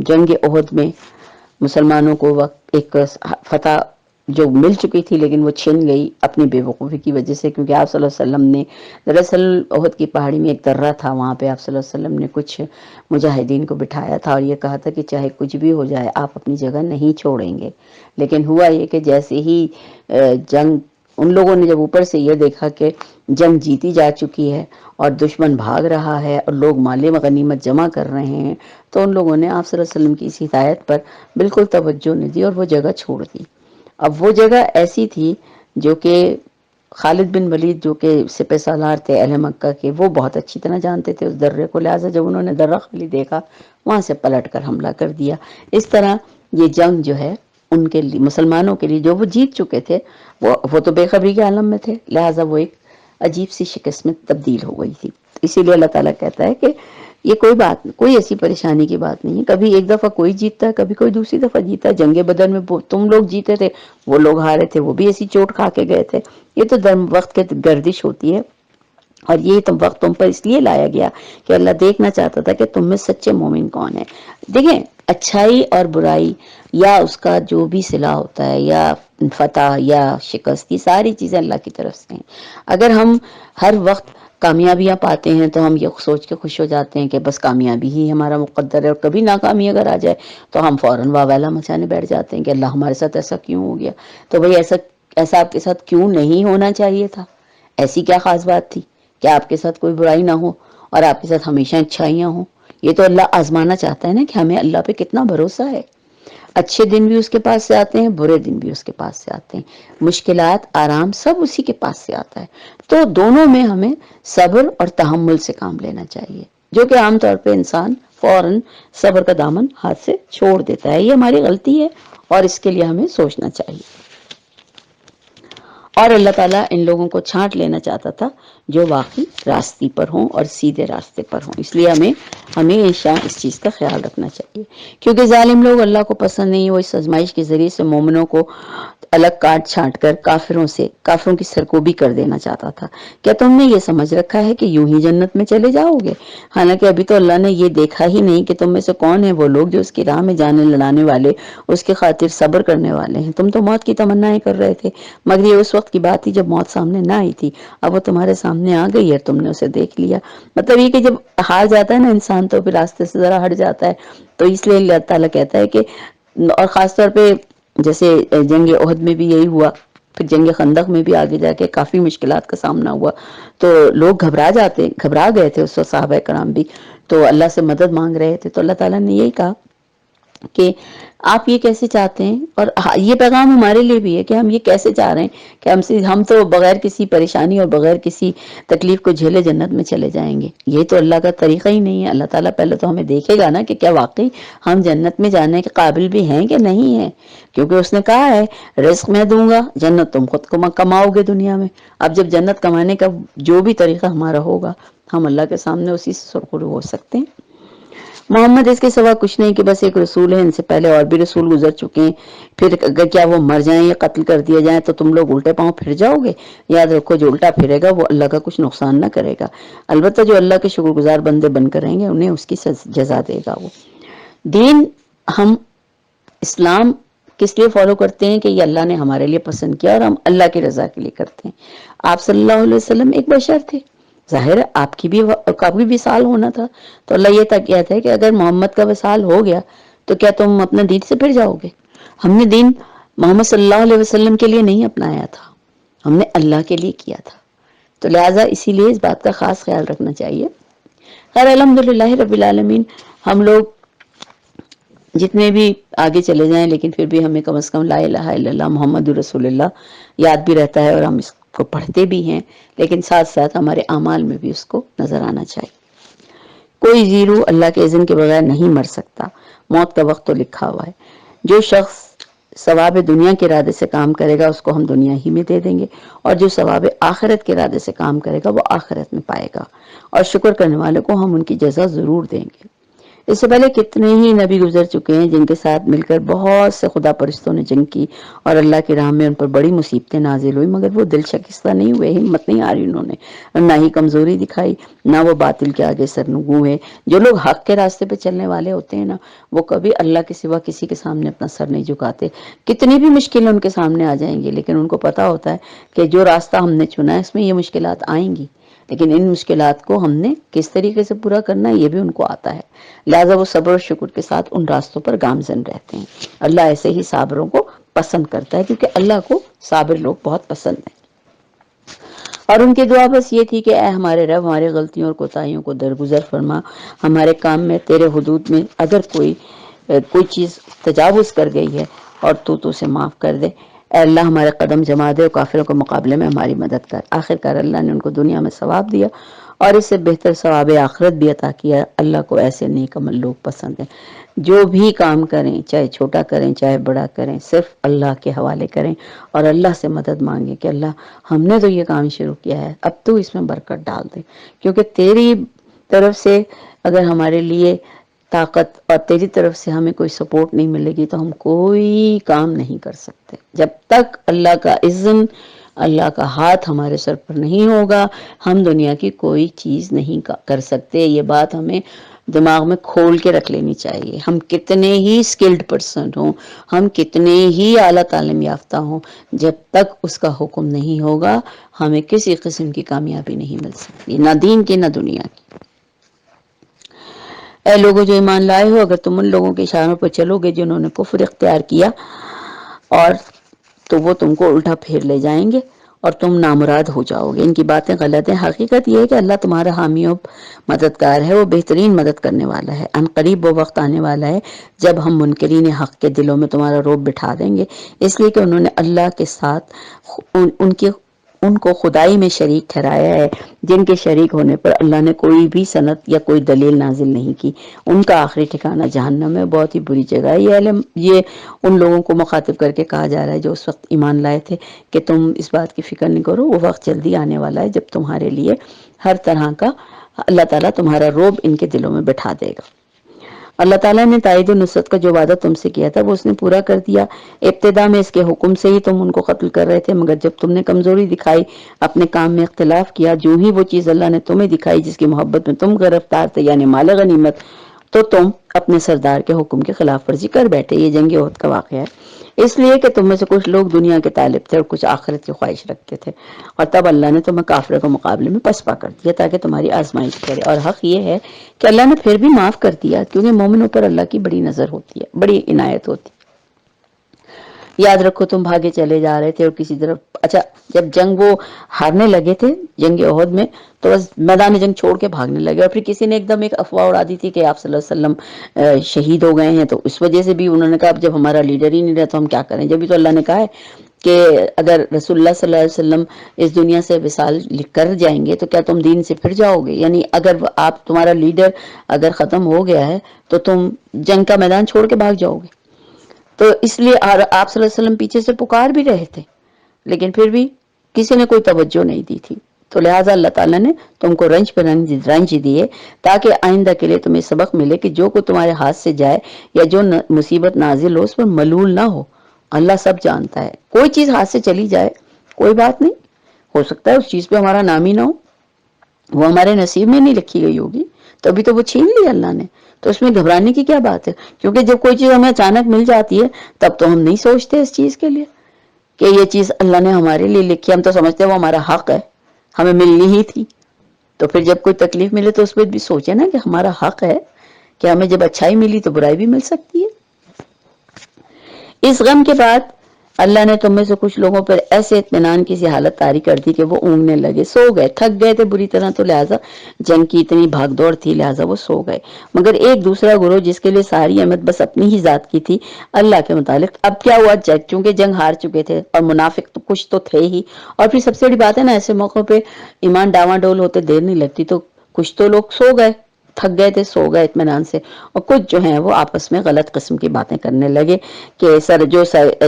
جنگ احد میں مسلمانوں کو ایک فتح جو مل چکی تھی لیکن وہ چھن گئی اپنی بے وقوفی کی وجہ سے، کیونکہ آپ صلی اللہ علیہ وسلم نے دراصل احد کی پہاڑی میں ایک درہ تھا، وہاں پہ آپ صلی اللہ علیہ وسلم نے کچھ مجاہدین کو بٹھایا تھا اور یہ کہا تھا کہ چاہے کچھ بھی ہو جائے آپ اپنی جگہ نہیں چھوڑیں گے، لیکن ہوا یہ کہ جیسے ہی جنگ ان لوگوں نے جب اوپر سے یہ دیکھا کہ جنگ جیتی جا چکی ہے اور دشمن بھاگ رہا ہے اور لوگ مال غنیمت جمع کر رہے ہیں، تو ان لوگوں نے آپ صلی اللہ علیہ وسلم کی اس ہدایت پر بالکل توجہ نہیں دی اور وہ جگہ چھوڑ دی۔ اب وہ جگہ ایسی تھی جو کہ خالد بن ولید جو کہ سپہ سالار تھے اہل مکہ کے، وہ بہت اچھی طرح جانتے تھے اس درے کو، لہٰذا جب انہوں نے درہ خالی دیکھا وہاں سے پلٹ کر حملہ کر دیا۔ اس طرح یہ جنگ جو ہے ان کے لیے مسلمانوں کے لیے جو وہ جیت چکے تھے وہ تو بے خبری کے عالم میں تھے، لہٰذا وہ ایک عجیب سی شکست میں تبدیل ہو گئی تھی۔ اسی لیے اللہ تعالیٰ کہتا ہے کہ یہ کوئی ایسی پریشانی کی بات نہیں ہے، کبھی ایک دفعہ کوئی جیتتا ہے، کبھی کوئی دوسری دفعہ جیتا ہے۔ جنگ بدر میں تم لوگ جیتے تھے، وہ لوگ ہارے تھے، وہ بھی ایسی چوٹ کھا کے گئے تھے۔ یہ تو وقت کی گردش ہوتی ہے، اور یہ وقت تم پر اس لیے لایا گیا کہ اللہ دیکھنا چاہتا تھا کہ تم میں سچے مومن کون ہیں۔ دیکھیں، اچھائی اور برائی یا اس کا جو بھی صلہ ہوتا ہے یا فتح یا شکست، یہ ساری چیزیں اللہ کی طرف سے ہیں۔ اگر ہم ہر وقت کامیابیاں پاتے ہیں تو ہم یہ سوچ کے خوش ہو جاتے ہیں کہ بس کامیابی ہی ہمارا مقدر ہے، اور کبھی ناکامی اگر آ جائے تو ہم فوراً واویلا مچانے بیٹھ جاتے ہیں کہ اللہ ہمارے ساتھ ایسا کیوں ہو گیا۔ تو بھئی ایسا آپ کے ساتھ کیوں نہیں ہونا چاہیے تھا؟ ایسی کیا خاص بات تھی کہ آپ کے ساتھ کوئی برائی نہ ہو اور آپ کے ساتھ ہمیشہ اچھائیاں ہوں؟ یہ تو اللہ آزمانا چاہتا ہے نا کہ ہمیں اللہ پہ کتنا بھروسہ ہے۔ اچھے دن بھی اس کے پاس سے آتے ہیں، برے دن بھی اس کے پاس سے آتے ہیں، مشکلات آرام سب اسی کے پاس سے آتا ہے۔ تو دونوں میں ہمیں صبر اور تحمل سے کام لینا چاہیے، جو کہ عام طور پہ انسان فوراً صبر کا دامن ہاتھ سے چھوڑ دیتا ہے۔ یہ ہماری غلطی ہے اور اس کے لیے ہمیں سوچنا چاہیے۔ اور اللہ تعالیٰ ان لوگوں کو چھانٹ لینا چاہتا تھا جو واقعی راستے پر ہوں اور سیدھے راستے پر ہوں، اس لیے ہمیں ہمیشہ اس چیز کا خیال رکھنا چاہیے، کیونکہ ظالم لوگ اللہ کو پسند نہیں، وہ اس آزمائش کے ذریعے سے مومنوں کو الگ کاٹ چھانٹ کر کافروں کی سرکوبی کر دینا چاہتا تھا۔ کیا تم نے یہ سمجھ رکھا ہے کہ یوں ہی جنت میں چلے جاؤ گے؟ حالانکہ ابھی تو اللہ نے یہ دیکھا ہی نہیں کہ تم میں سے کون ہے وہ لوگ جو اس کی راہ میں جانے لڑانے والے، اس کی خاطر صبر کرنے والے ہیں۔ تم تو موت کی تمنائیں کر رہے تھے، مگر یہ اس وقت کی بات تھی جب موت سامنے نہ آئی تھی، اب وہ تمہارے سامنے آ گئی ہے، تم نے اسے دیکھ لیا۔ مطلب یہ کہ جب ہار جاتا ہے نا انسان تو پھر راستے سے ذرا ہٹ جاتا ہے، تو اس لیے اللہ تعالیٰ کہتا ہے کہ، اور خاص طور پہ جیسے جنگ احد میں بھی یہی ہوا، پھر جنگ خندق میں بھی آگے جا کے کافی مشکلات کا سامنا ہوا، تو لوگ گھبرا گئے تھے اس وقت، صحابہ کرام بھی تو اللہ سے مدد مانگ رہے تھے۔ تو اللہ تعالیٰ نے یہی کہا کہ آپ یہ کیسے چاہتے ہیں، اور یہ پیغام ہمارے لیے بھی ہے کہ ہم یہ کیسے چاہ رہے ہیں کہ ہم تو بغیر کسی پریشانی اور بغیر کسی تکلیف کو جھیلے جنت میں چلے جائیں گے۔ یہ تو اللہ کا طریقہ ہی نہیں ہے۔ اللہ تعالیٰ پہلے تو ہمیں دیکھے گا نا کہ کیا واقعی ہم جنت میں جانے کے قابل بھی ہیں کہ نہیں ہیں، کیونکہ اس نے کہا ہے رزق میں دوں گا، جنت تم خود کماؤ گے دنیا میں۔ اب جب جنت کمانے کا جو بھی طریقہ ہمارا ہوگا، ہم اللہ کے سامنے اسی سے سرخرو ہو سکتے ہیں۔ محمد اس کے سوا کچھ نہیں کہ بس ایک رسول ہے، ان سے پہلے اور بھی رسول گزر چکے ہیں، پھر اگر کیا وہ مر جائیں یا قتل کر دیا جائیں تو تم لوگ الٹے پاؤں پھر جاؤ گے؟ یاد رکھو جو الٹا پھرے گا وہ اللہ کا کچھ نقصان نہ کرے گا، البتہ جو اللہ کے شکر گزار بندے بن کر رہیں گے انہیں اس کی جزا دے گا وہ۔ دین ہم اسلام کس لیے فالو کرتے ہیں کہ یہ اللہ نے ہمارے لیے پسند کیا اور ہم اللہ کی رضا کے لیے کرتے ہیں۔ آپ صلی اللہ علیہ وسلم ایک بشر تھے، ظاہر ہے آپ کی بھی وصال ہونا تھا، تو اللہ یہ تک کہتا ہے کہ اگر محمد کا وصال ہو گیا تو کیا تم اپنا دین سے پھر جاؤ گے؟ ہم نے دین محمد صلی اللہ علیہ وسلم کے لیے نہیں اپنایا تھا، ہم نے اللہ کے لیے کیا تھا، تو لہٰذا اسی لیے اس بات کا خاص خیال رکھنا چاہیے۔ خیر الحمدللہ رب العالمین، ہم لوگ جتنے بھی آگے چلے جائیں لیکن پھر بھی ہمیں کم از کم لا الہ الا اللہ محمد رسول اللہ یاد بھی رہتا ہے، اور ہم اس کو پڑھتے بھی ہیں، لیکن ساتھ ساتھ ہمارے اعمال میں بھی اس کو نظر آنا چاہیے۔ کوئی زیرو اللہ کے اذن کے بغیر نہیں مر سکتا، موت کا وقت تو لکھا ہوا ہے۔ جو شخص ثواب دنیا کے ارادے سے کام کرے گا اس کو ہم دنیا ہی میں دے دیں گے، اور جو ثواب آخرت کے ارادے سے کام کرے گا وہ آخرت میں پائے گا، اور شکر کرنے والوں کو ہم ان کی جزا ضرور دیں گے۔ اس سے پہلے کتنے ہی نبی گزر چکے ہیں جن کے ساتھ مل کر بہت سے خدا پرستوں نے جنگ کی اور اللہ کی راہ میں ان پر بڑی مصیبتیں نازل ہوئی، مگر وہ دل شکستہ نہیں ہوئے، ہمت نہیں ہاری انہوں نے، نہ ہی کمزوری دکھائی، نہ وہ باطل کے آگے سرنگوں ہوئے۔ جو لوگ حق کے راستے پہ چلنے والے ہوتے ہیں نا، وہ کبھی اللہ کے سوا کسی کے سامنے اپنا سر نہیں جھکاتے، کتنی بھی مشکلیں ان کے سامنے آ جائیں گی لیکن ان کو پتا ہوتا ہے کہ جو راستہ ہم نے چنا ہے اس میں یہ مشکلات آئیں گی، لیکن ان مشکلات کو ہم نے کس طریقے سے پورا کرنا ہے یہ بھی ان کو آتا ہے، لہٰذا وہ صبر و شکر کے ساتھ ان راستوں پر گامزن رہتے ہیں۔ اللہ ایسے ہی صابروں کو پسند کرتا ہے، کیونکہ اللہ کو صابر لوگ بہت پسند ہیں۔ اور ان کی دعا بس یہ تھی کہ اے ہمارے رب، ہماری غلطیوں اور کوتاہیوں کو درگزر فرما، ہمارے کام میں تیرے حدود میں اگر کوئی چیز تجاوز کر گئی ہے اور تو اسے معاف کر دے، اے اللہ ہمارے قدم جما دے اور کافروں کے مقابلے میں ہماری مدد کر۔ آخرکار اللہ نے ان کو دنیا میں ثواب دیا اور اس سے بہتر ثواب آخرت بھی عطا کیا۔ اللہ کو ایسے نیک عمل لوگ پسند ہیں، جو بھی کام کریں چاہے چھوٹا کریں چاہے بڑا کریں صرف اللہ کے حوالے کریں اور اللہ سے مدد مانگیں کہ اللہ ہم نے تو یہ کام شروع کیا ہے، اب تو اس میں برکت ڈال دے، کیونکہ تیری طرف سے اگر ہمارے لیے طاقت اور تیری طرف سے ہمیں کوئی سپورٹ نہیں ملے گی تو ہم کوئی کام نہیں کر سکتے۔ جب تک اللہ کا اذن، اللہ کا ہاتھ ہمارے سر پر نہیں ہوگا ہم دنیا کی کوئی چیز نہیں کر سکتے۔ یہ بات ہمیں دماغ میں کھول کے رکھ لینی چاہیے. ہم کتنے ہی اسکلڈ پرسن ہوں، ہم کتنے ہی اعلیٰ تعلیم یافتہ ہوں، جب تک اس کا حکم نہیں ہوگا ہمیں کسی قسم کی کامیابی نہیں مل سکتی، نہ دین کی نہ دنیا کی. اے لوگوں جو ایمان لائے ہو، اگر تم ان لوگوں کے اشاروں پر چلو گے جنہوں نے کفر اختیار کیا، اور تو وہ تم کو الٹا پھیر لے جائیں گے اور تم نامراد ہو جاؤ گے. ان کی باتیں غلط ہیں. حقیقت یہ ہے کہ اللہ تمہارا حامی و مددگار ہے، وہ بہترین مدد کرنے والا ہے. ان قریب وہ وقت آنے والا ہے جب ہم منکرین حق کے دلوں میں تمہارا رعب بٹھا دیں گے، اس لیے کہ انہوں نے اللہ کے ساتھ ان کو خدائی میں شریک ٹھہرایا ہے، جن کے شریک ہونے پر اللہ نے کوئی بھی سند یا کوئی دلیل نازل نہیں کی. ان کا آخری ٹھکانہ جہنم ہے، بہت ہی بری جگہ ہے. یہ ان لوگوں کو مخاطب کر کے کہا جا رہا ہے جو اس وقت ایمان لائے تھے کہ تم اس بات کی فکر نہیں کرو، وہ وقت جلدی آنے والا ہے جب تمہارے لیے ہر طرح کا اللہ تعالیٰ تمہارا رعب ان کے دلوں میں بٹھا دے گا. اللہ تعالیٰ نے تائید و نصرت کا جو وعدہ تم سے کیا تھا وہ اس نے پورا کر دیا. ابتدا میں اس کے حکم سے ہی تم ان کو قتل کر رہے تھے، مگر جب تم نے کمزوری دکھائی، اپنے کام میں اختلاف کیا، جو ہی وہ چیز اللہ نے تمہیں دکھائی جس کی محبت میں تم گرفتار تھے، یعنی مال غنیمت، تو تم اپنے سردار کے حکم کی خلاف ورزی کر بیٹھے. یہ جنگ احد کا واقعہ ہے. اس لیے کہ تم میں سے کچھ لوگ دنیا کے طالب تھے اور کچھ آخرت کی خواہش رکھتے تھے، اور تب اللہ نے تمہیں کافروں کے مقابلے میں پسپا کر دیا تاکہ تمہاری آزمائش کرے. اور حق یہ ہے کہ اللہ نے پھر بھی معاف کر دیا، کیونکہ مومنوں پر اللہ کی بڑی نظر ہوتی ہے، بڑی عنایت ہوتی ہے. یاد رکھو تم بھاگے چلے جا رہے تھے اور کسی طرف جب جنگ وہ ہارنے لگے تھے جنگ احد میں، تو بس میدان جنگ چھوڑ کے بھاگنے لگے. اور پھر کسی نے ایک دم ایک افواہ اڑا دی تھی کہ آپ صلی اللہ علیہ وسلم شہید ہو گئے ہیں، تو اس وجہ سے بھی انہوں نے کہا اب جب ہمارا لیڈر ہی نہیں رہا تو ہم کیا کریں. جبھی تو اللہ نے کہا ہے کہ اگر رسول اللہ صلی اللہ علیہ وسلم اس دنیا سے وصال کر جائیں گے تو کیا تم دین سے پھر جاؤ گے. یعنی اگر آپ تمہارا لیڈر اگر ختم ہو گیا ہے تو تم جنگ کا میدان چھوڑ کے بھاگ جاؤ گے. تو اس لیے آپ صلی اللہ علیہ وسلم پیچھے سے پکار بھی رہے تھے، لیکن پھر بھی کسی نے کوئی توجہ نہیں دی تھی. تو لہٰذا اللہ تعالیٰ نے تم کو رنج پہ رنج دیے تاکہ آئندہ کے لیے تمہیں سبق ملے کہ جو کو تمہارے ہاتھ سے جائے یا جو مصیبت نازل ہو اس پر ملول نہ ہو. اللہ سب جانتا ہے. کوئی چیز ہاتھ سے چلی جائے کوئی بات نہیں، ہو سکتا ہے اس چیز پہ ہمارا نام ہی نہ ہو، وہ ہمارے نصیب میں نہیں لکھی گئی ہوگی، تو ابھی تو وہ چھین لی اللہ نے. تو اس میں گھبرانے کی کیا بات ہے؟ کیونکہ جب کوئی چیز ہمیں اچانک مل جاتی ہے تب تو ہم نہیں سوچتے اس چیز کے لیے کہ یہ چیز اللہ نے ہمارے لیے لکھی. ہم تو سمجھتے ہیں وہ ہمارا حق ہے، ہمیں ملنی ہی تھی. تو پھر جب کوئی تکلیف ملے تو اس پہ بھی سوچے نا کہ ہمارا حق ہے کہ ہمیں جب اچھائی ملی تو برائی بھی مل سکتی ہے. اس غم کے بعد اللہ نے تم میں سے کچھ لوگوں پر ایسے اطمینان کی سی حالت طاری کر دی کہ وہ اونگنے لگے، سو گئے، تھک گئے تھے بری طرح، تو لہٰذا جنگ کی اتنی بھاگ دوڑ تھی لہٰذا وہ سو گئے. مگر ایک دوسرا گروہ جس کے لیے ساری احمد بس اپنی ہی ذات کی تھی اللہ کے متعلق، اب کیا ہوا، چونکہ جنگ ہار چکے تھے اور منافق تو کچھ تو تھے ہی. اور پھر سب سے بڑی بات ہے نا، ایسے موقع پہ ایمان ڈاواں ڈول ہوتے دیر نہیں لگتی. تو کچھ تو لوگ سو گئے، تھک گئے تھے، سو گئے اطمینان سے، اور کچھ جو ہیں وہ آپس میں غلط قسم کی باتیں کرنے لگے کہ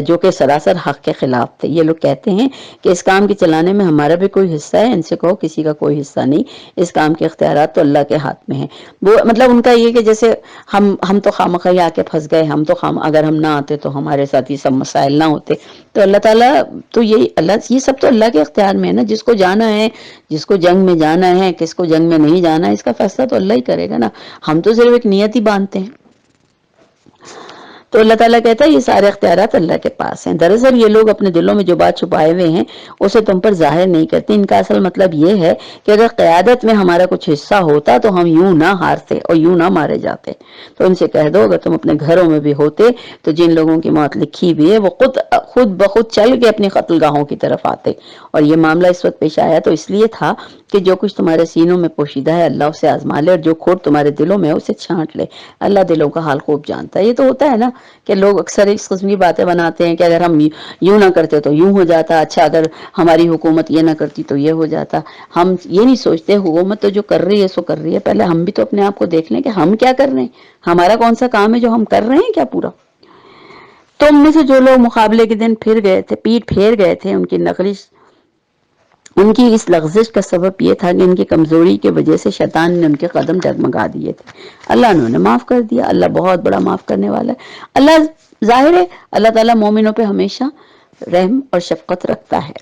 جو کہ سراسر حق کے خلاف تھے. یہ لوگ کہتے ہیں کہ اس کام کے چلانے میں ہمارا بھی کوئی حصہ ہے. ان سے کہو کسی کا کوئی حصہ نہیں، اس کام کے اختیارات تو اللہ کے ہاتھ میں ہیں. وہ مطلب ان کا یہ کہ جیسے ہم تو خامخواہ آ کے پھنس گئے، ہم تو اگر ہم نہ آتے تو ہمارے ساتھ یہ سب مسائل نہ ہوتے. تو اللہ تعالیٰ تو یہ سب تو اللہ کے اختیار میں ہے نا. جس کو جانا ہے، جس کو جنگ میں جانا ہے، کس کو جنگ میں نہیں جانا ہے، اس کا فیصلہ تو اللہ ہی کرے گا نا. ہم تو صرف ایک نیت ہی باندھتے ہیں. تو اللہ تعالیٰ کہتا ہے یہ سارے اختیارات اللہ کے پاس ہیں. دراصل یہ لوگ اپنے دلوں میں جو بات چھپائے ہوئے ہیں اسے تم پر ظاہر نہیں کرتے. ان کا اصل مطلب یہ ہے کہ اگر قیادت میں ہمارا کچھ حصہ ہوتا تو ہم یوں نہ ہارتے اور یوں نہ مارے جاتے. تو ان سے کہہ دو اگر تم اپنے گھروں میں بھی ہوتے تو جن لوگوں کی موت لکھی ہوئی ہے وہ خود بخود چل کے اپنی قتل گاہوں کی طرف آتے. اور یہ معاملہ اس وقت پیش آیا تو اس لیے تھا کہ جو کچھ تمہارے سینوں میں پوشیدہ ہے اللہ اسے آزما لے، اور جو کھوٹ تمہارے دلوں میں ہے اسے چھانٹ لے. اللہ دلوں کا حال خوب جانتا ہے. یہ تو ہوتا ہے نا کہ لوگ اکثر اس قسم کی باتیں بناتے ہیں کہ اگر ہم یوں نہ کرتے تو یوں ہو جاتا، اچھا اگر ہماری حکومت یہ نہ کرتی تو یہ ہو جاتا. ہم یہ نہیں سوچتے حکومت تو جو کر رہی ہے سو کر رہی ہے، پہلے ہم بھی تو اپنے آپ کو دیکھ لیں کہ ہم کیا کر رہے ہیں، ہمارا کون سا کام ہے جو ہم کر رہے ہیں کیا پورا. تم میں سے جو لوگ مقابلے کے دن پیٹ پھیر گئے تھے، ان کی اس لغزش کا سبب یہ تھا کہ ان کی کمزوری کی وجہ سے شیطان نے ان کے قدم ڈگمگا دیے تھے. اللہ نے انہیں معاف کر دیا. اللہ بہت بڑا معاف کرنے والا ہے. اللہ ظاہر ہے اللہ تعالیٰ مومنوں پہ ہمیشہ رحم اور شفقت رکھتا ہے.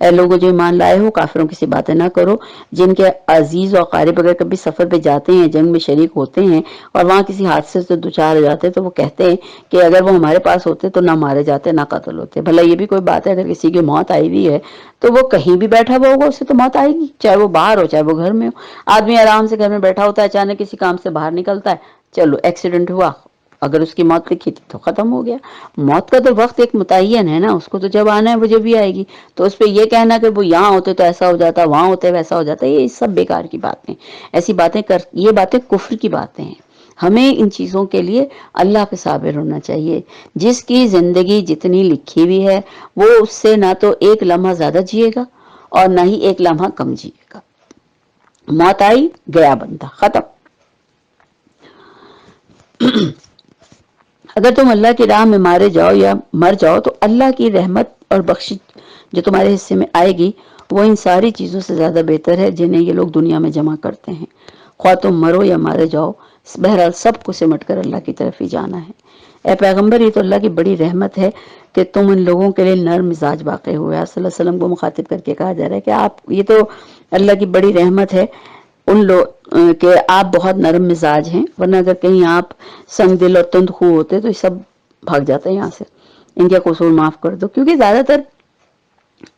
اے لوگوں جو ایمان لائے ہو، کافروں کی سی باتیں نہ کرو جن کے عزیز و اقارب اگر کبھی سفر پہ جاتے ہیں، جنگ میں شریک ہوتے ہیں اور وہاں کسی حادثے سے دوچار ہو جاتے ہیں تو وہ کہتے ہیں کہ اگر وہ ہمارے پاس ہوتے تو نہ مارے جاتے نہ قتل ہوتے۔ بھلا یہ بھی کوئی بات ہے؟ اگر کسی کی موت آئی ہوئی ہے تو وہ کہیں بھی بیٹھا ہوا ہوگا، اسے تو موت آئے گی، چاہے وہ باہر ہو چاہے وہ گھر میں ہو۔ آدمی آرام سے گھر میں بیٹھا ہوتا ہے، اچانک کسی کام سے باہر نکلتا ہے، چلو ایکسیڈنٹ ہوا، اگر اس کی موت لکھی تھی تو ختم ہو گیا۔ موت کا تو وقت ایک متعین ہے نا، اس کو تو جب آنا ہے وہ جب بھی آئے گی۔ تو اس پہ یہ کہنا کہ وہ یہاں ہوتے تو ایسا ہو جاتا، وہاں ہوتے ویسا ہو جاتا، یہ سب بیکار کی باتیں، ایسی باتیں یہ باتیں کفر کی باتیں ہیں۔ ہمیں ان چیزوں کے لیے اللہ پہ صابر ہونا چاہیے۔ جس کی زندگی جتنی لکھی ہوئی ہے وہ اس سے نہ تو ایک لمحہ زیادہ جیے گا اور نہ ہی ایک لمحہ کم جیے گا۔ موت آئی، گیا بندہ، ختم۔ اگر تم اللہ کی راہ میں مارے جاؤ یا مر جاؤ تو اللہ کی رحمت اور بخشش جو تمہارے حصے میں آئے گی وہ ان ساری چیزوں سے زیادہ بہتر ہے جنہیں یہ لوگ دنیا میں جمع کرتے ہیں۔ خواہ تم مرو یا مارے جاؤ، بہرحال سب کو سمٹ کر اللہ کی طرف ہی جانا ہے۔ اے پیغمبر، یہ تو اللہ کی بڑی رحمت ہے کہ تم ان لوگوں کے لیے نرم مزاج واقع ہوئے۔ آپ صلی اللہ علیہ وسلم کو مخاطب کر کے کہا جا رہا ہے کہ آپ، یہ تو اللہ کی بڑی رحمت ہے ان لوگ کہ آپ بہت نرم مزاج ہیں، ورنہ اگر کہیں آپ سنگ دل اور تند خو ہوتے تو یہ سب بھاگ جاتا ہے یہاں سے۔ ان کے قصور معاف کر دو، کیونکہ زیادہ تر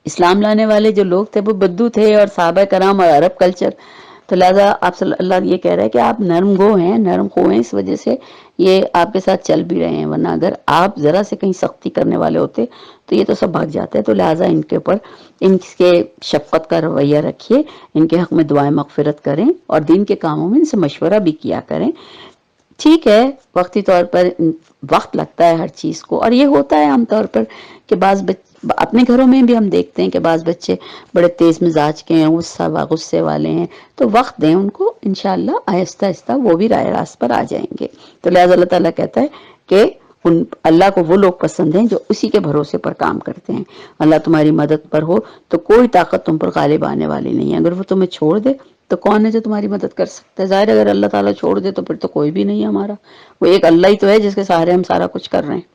اسلام لانے والے جو لوگ تھے وہ بدو تھے اور صحابہ کرام اور عرب کلچر، تو لہٰذا آپ صلی اللہ یہ کہہ رہا ہے کہ آپ نرم گو ہیں، نرم خو ہیں، اس وجہ سے یہ آپ کے ساتھ چل بھی رہے ہیں، ورنہ اگر آپ ذرا سے کہیں سختی کرنے والے ہوتے تو یہ تو سب بھاگ جاتے ہیں۔ تو لہٰذا ان کے اوپر ان کے شفقت کا رویہ رکھیے، ان کے حق میں دعائیں مغفرت کریں اور دین کے کاموں میں ان سے مشورہ بھی کیا کریں۔ ٹھیک ہے، وقتی طور پر وقت لگتا ہے ہر چیز کو، اور یہ ہوتا ہے عام طور پر کہ اپنے گھروں میں بھی ہم دیکھتے ہیں کہ بعض بچے بڑے تیز مزاج کے ہیں، غصے والے ہیں، تو وقت دیں ان کو، انشاءاللہ آہستہ آہستہ وہ بھی رائے راست پر آ جائیں گے۔ تو لہٰذا اللہ تعالیٰ کہتا ہے کہ اللہ کو وہ لوگ پسند ہیں جو اسی کے بھروسے پر کام کرتے ہیں۔ اللہ تمہاری مدد پر ہو تو کوئی طاقت تم پر غالب آنے والی نہیں ہے۔ اگر وہ تمہیں چھوڑ دے تو کون ہے جو تمہاری مدد کر سکتا ہے؟ ظاہر ہے اگر اللہ تعالیٰ چھوڑ دے تو پھر تو کوئی بھی نہیں ہے ہمارا، وہ ایک اللہ ہی تو ہے جس کے سہارے ہم سارا کچھ کر رہے ہیں۔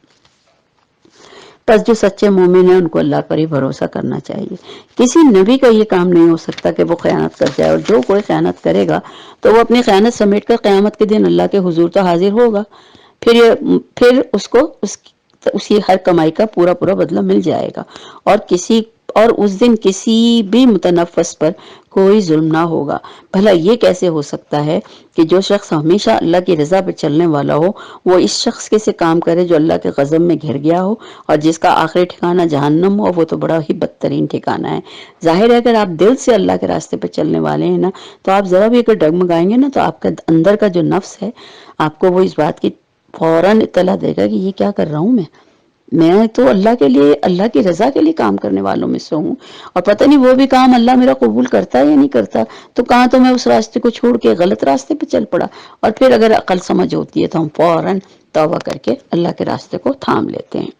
پس جو سچے مومن ہیں ان کو اللہ پر ہی بھروسہ کرنا چاہیے۔ کسی نبی کا یہ کام نہیں ہو سکتا کہ وہ خیانت کر جائے، اور جو کوئی خیانت کرے گا تو وہ اپنی خیانت سمیٹ کر قیامت کے دن اللہ کے حضور تو حاضر ہوگا، پھر اس کو اس کی ہر کمائی کا پورا پورا بدلہ مل جائے گا، اور اس دن کسی بھی متنفس پر کوئی ظلم نہ ہوگا۔ بھلا یہ کیسے ہو سکتا ہے کہ جو شخص ہمیشہ اللہ کی رضا پہ چلنے والا ہو وہ اس شخص کے سے کام کرے جو اللہ کے غضب میں گھر گیا ہو اور جس کا آخری ٹھکانہ جہنم ہو، وہ تو بڑا ہی بدترین ٹھکانہ ہے۔ ظاہر ہے اگر آپ دل سے اللہ کے راستے پہ چلنے والے ہیں نا تو آپ ذرا بھی اگر ڈگمگائیں گے نا تو آپ کا اندر کا جو نفس ہے آپ کو وہ اس بات کی فوراً اطلاع دے گا کہ یہ کیا کر رہا ہوں میں تو اللہ کے لیے، اللہ کی رضا کے لیے کام کرنے والوں میں سے ہوں، اور پتہ نہیں وہ بھی کام اللہ میرا قبول کرتا ہے یا نہیں کرتا، تو کہاں تو میں اس راستے کو چھوڑ کے غلط راستے پہ چل پڑا۔ اور پھر اگر عقل سمجھ ہوتی ہے تو ہم فوراً توبہ کر کے اللہ کے راستے کو تھام لیتے ہیں۔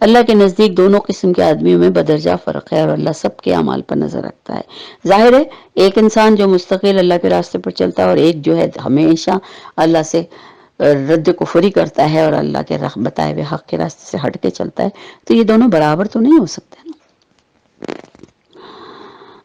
اللہ کے نزدیک دونوں قسم کے آدمیوں میں بدرجہ فرق ہے اور اللہ سب کے اعمال پر نظر رکھتا ہے۔ ظاہر ہے ایک انسان جو مستقل اللہ کے راستے پر چلتا ہے اور ایک جو ہے ہمیشہ اللہ سے رد کفری کرتا ہے اور اللہ کے بتائے ہوئے حق کے راستے سے ہٹ کے چلتا ہے، تو یہ دونوں برابر تو نہیں ہو سکتے نا۔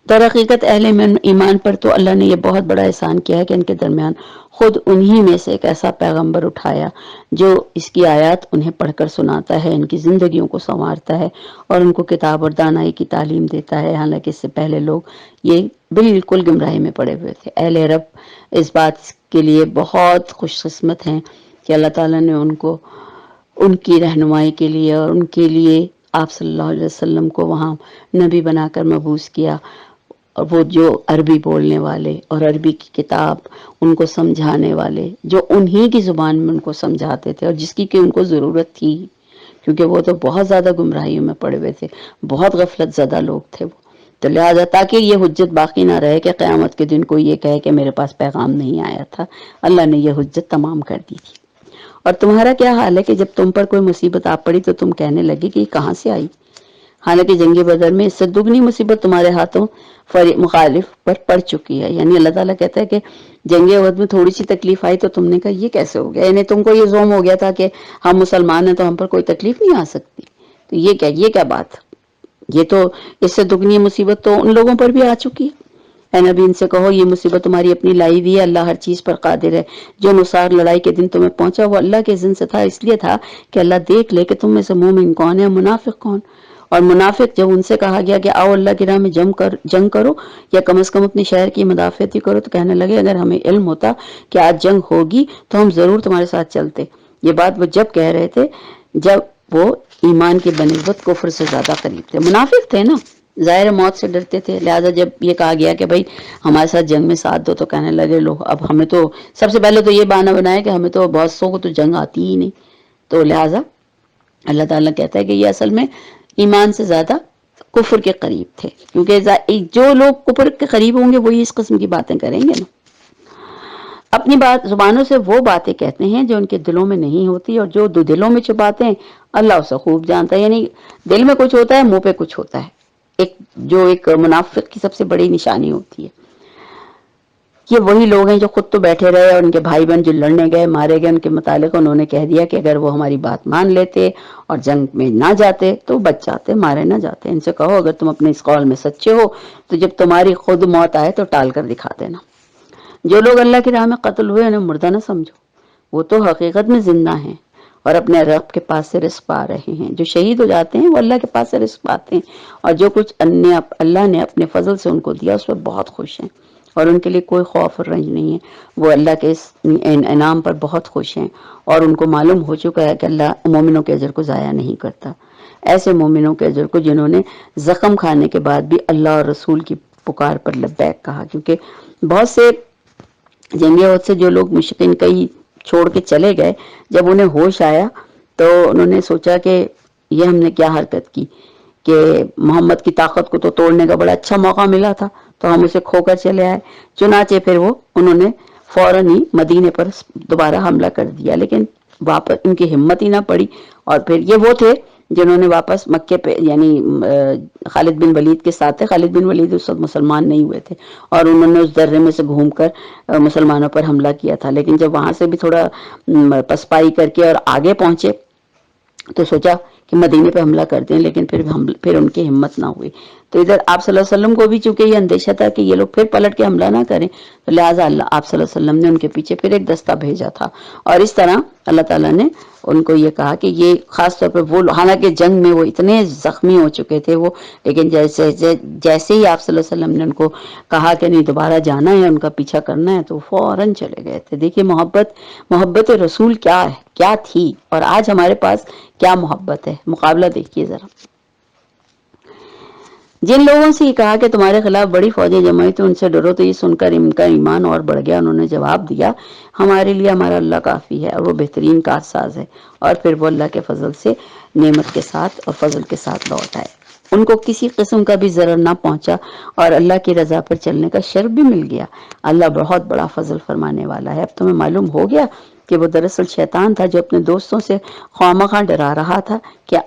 در حقیقت اہل ایمان پر تو اللہ نے یہ بہت بڑا احسان کیا ہے کہ ان کے درمیان خود انہی میں سے ایک ایسا پیغمبر اٹھایا جو اس کی آیات انہیں پڑھ کر سناتا ہے، ان کی زندگیوں کو سنوارتا ہے اور ان کو کتاب اور دانائی کی تعلیم دیتا ہے، حالانکہ اس سے پہلے لوگ یہ بالکل گمراہی میں پڑے ہوئے تھے۔ اہل عرب اس بات کے لیے بہت خوش قسمت ہیں کہ اللہ تعالیٰ نے ان کو ان کی رہنمائی کے لیے اور ان کے لیے آپ صلی اللہ علیہ وسلم کو وہاں نبی بنا کر مبعوث کیا، اور وہ جو عربی بولنے والے اور عربی کی کتاب ان کو سمجھانے والے جو انہی کی زبان میں ان کو سمجھاتے تھے اور جس کی کہ ان کو ضرورت تھی، کیونکہ وہ تو بہت زیادہ گمراہیوں میں پڑے ہوئے تھے، بہت غفلت زدہ لوگ تھے وہ، تو لہٰذا تاکہ یہ حجت باقی نہ رہے کہ قیامت کے دن کوئی یہ کہے کہ میرے پاس پیغام نہیں آیا تھا، اللہ نے یہ حجت تمام کر دی تھی۔ اور تمہارا کیا حال ہے کہ جب تم پر کوئی مصیبت آ پڑی تو تم کہنے لگے کہ یہ کہاں سے آئی، حالانکہ جنگ بدر میں اس سے دگنی مصیبت تمہارے ہاتھوں مخالف پر پڑ چکی ہے۔ یعنی اللہ تعالیٰ کہتا ہے کہ جنگ احد میں تھوڑی سی تکلیف آئی تو تم نے کہا یہ کیسے ہو گیا، یعنی تم کو یہ زوم ہو گیا تھا کہ ہم مسلمان ہیں تو ہم پر کوئی تکلیف نہیں آ سکتی، تو یہ کیا بات، یہ تو اس سے دگنی مصیبت تو ان لوگوں پر بھی آ چکی ہے۔ اے نبی ان سے کہو یہ مصیبت تمہاری اپنی لائی ہوئی ہے، اللہ ہر چیز پر قادر ہے۔ جو نصار لڑائی کے دن تمہیں پہنچا وہ اللہ کے اذن سے تھا، اس لیے تھا کہ اللہ دیکھ لے کہ تم میں سے مومن کون ہے، منافق کون۔ اور منافق جب ان سے کہا گیا کہ آؤ اللہ کی راہ میں جنگ کرو یا کم از کم اپنے شہر کی مدافعت ہی کرو، تو کہنے لگے اگر ہمیں علم ہوتا کہ آج جنگ ہوگی تو ہم ضرور تمہارے ساتھ چلتے۔ یہ بات وہ جب کہہ رہے تھے جب وہ ایمان کی بنسبت کفر سے زیادہ قریب تھے، منافق تھے نا، ظاہر موت سے ڈرتے تھے، لہٰذا جب یہ کہا گیا کہ بھائی ہمارے ساتھ جنگ میں ساتھ دو تو کہنے لگے لو اب ہمیں تو سب سے پہلے تو یہ بہانہ بنایا کہ ہمیں تو بہت سو کو تو جنگ آتی ہی نہیں، تو لہٰذا اللہ تعالیٰ کہتا ہے کہ یہ اصل میں ایمان سے زیادہ کفر کے قریب تھے، کیونکہ جو لوگ کفر کے قریب ہوں گے وہی اس قسم کی باتیں کریں گے نا۔ اپنی بات زبانوں سے وہ باتیں کہتے ہیں جو ان کے دلوں میں نہیں ہوتی، اور جو دلوں میں چھپاتے ہیں اللہ اسے خوب جانتا ہے، یعنی دل میں کچھ ہوتا ہے منہ پہ کچھ ہوتا ہے، ایک منافق کی سب سے بڑی نشانی ہوتی ہے۔ یہ وہی لوگ ہیں جو خود تو بیٹھے رہے اور ان کے بھائی بہن جو لڑنے گئے مارے گئے ان کے متعلق انہوں نے کہہ دیا کہ اگر وہ ہماری بات مان لیتے اور جنگ میں نہ جاتے تو بچ جاتے، مارے نہ جاتے۔ ان سے کہو اگر تم اپنے اس قول میں سچے ہو تو جب تمہاری خود موت آئے تو ٹال کر دکھا دینا۔ جو لوگ اللہ کی راہ میں قتل ہوئے انہیں مردہ نہ سمجھو، وہ تو حقیقت میں زندہ ہیں اور اپنے رب کے پاس سے رزق پا رہے ہیں۔ جو شہید ہو جاتے ہیں وہ اللہ کے پاس سے رزق پاتے ہیں، اور جو کچھ اللہ نے اپنے فضل سے ان کو دیا اس پر بہت خوش ہیں، اور ان کے لیے کوئی خوف اور رنج نہیں ہے، وہ اللہ کے اس انعام پر بہت خوش ہیں، اور ان کو معلوم ہو چکا ہے کہ اللہ مومنوں کے اجر کو ضائع نہیں کرتا۔ ایسے مومنوں کے اجر کو جنہوں نے زخم کھانے کے بعد بھی اللہ اور رسول کی پکار پر لبیک کہا، کیونکہ بہت سے جنگ احد سے جو لوگ مشرکین کئی چھوڑ کے چلے گئے، جب انہیں ہوش آیا تو انہوں نے سوچا کہ یہ ہم نے کیا حرکت کی کہ محمد کی طاقت کو تو توڑنے کا بڑا اچھا موقع ملا تھا تو ہم اسے کھو کر چلے آئے۔ چنانچہ پھر انہوں نے فوراً ہی مدینے پر دوبارہ حملہ کر دیا، لیکن واپس ان کی ہمت ہی نہ پڑی، اور پھر یہ وہ تھے جنہوں نے واپس مکے پہ یعنی خالد بن ولید کے ساتھ تھے۔ خالد بن ولید اس وقت مسلمان نہیں ہوئے تھے اور انہوں نے اس درے میں سے گھوم کر مسلمانوں پر حملہ کیا تھا، لیکن جب وہاں سے بھی تھوڑا پسپائی کر کے اور آگے پہنچے تو سوچا کہ مدینے پہ حملہ کر دیں، لیکن پھر ان کی ہمت نہ ہوئی۔ تو ادھر آپ صلی اللہ علیہ وسلم کو بھی چونکہ یہ اندیشہ تھا کہ یہ لوگ پھر پلٹ کے حملہ نہ کریں، تو لہٰذا آپ صلی اللہ علیہ وسلم نے ان کے پیچھے پھر ایک دستہ بھیجا تھا، اور اس طرح اللہ تعالیٰ نے ان کو یہ کہا کہ یہ خاص طور پہ وہ حالانکہ جنگ میں وہ اتنے زخمی ہو چکے تھے وہ، لیکن جیسے ہی آپ صلی اللہ علیہ وسلم نے ان کو کہا کہ نہیں دوبارہ جانا ہے ان کا پیچھا کرنا ہے تو فوراً چلے گئے تھے۔ دیکھیے محبت رسول کیا ہے، کیا تھی، اور آج ہمارے پاس کیا محبت ہے، مقابلہ دیکھیے ذرا۔ جن لوگوں سے یہ کہا کہ تمہارے خلاف بڑی فوجیں جمع ہوئی تو ان سے ڈرو، تو یہ سن کر ان کا ایمان اور بڑھ گیا۔ انہوں نے جواب دیا ہمارے لیے ہمارا اللہ کافی ہے اور وہ بہترین کارساز ہے، اور پھر وہ اللہ کے فضل سے نعمت کے ساتھ اور فضل کے ساتھ لوٹ آئے۔ ان کو کسی قسم کا بھی ضرر نہ پہنچا اور اللہ کی رضا پر چلنے کا شرف بھی مل گیا۔ اللہ بہت بڑا فضل فرمانے والا ہے۔ اب تمہیں معلوم ہو گیا کہ وہ دراصل شیطان تھا جو اپنے دوستوں سے خواہ ڈرا رہا تھا کہ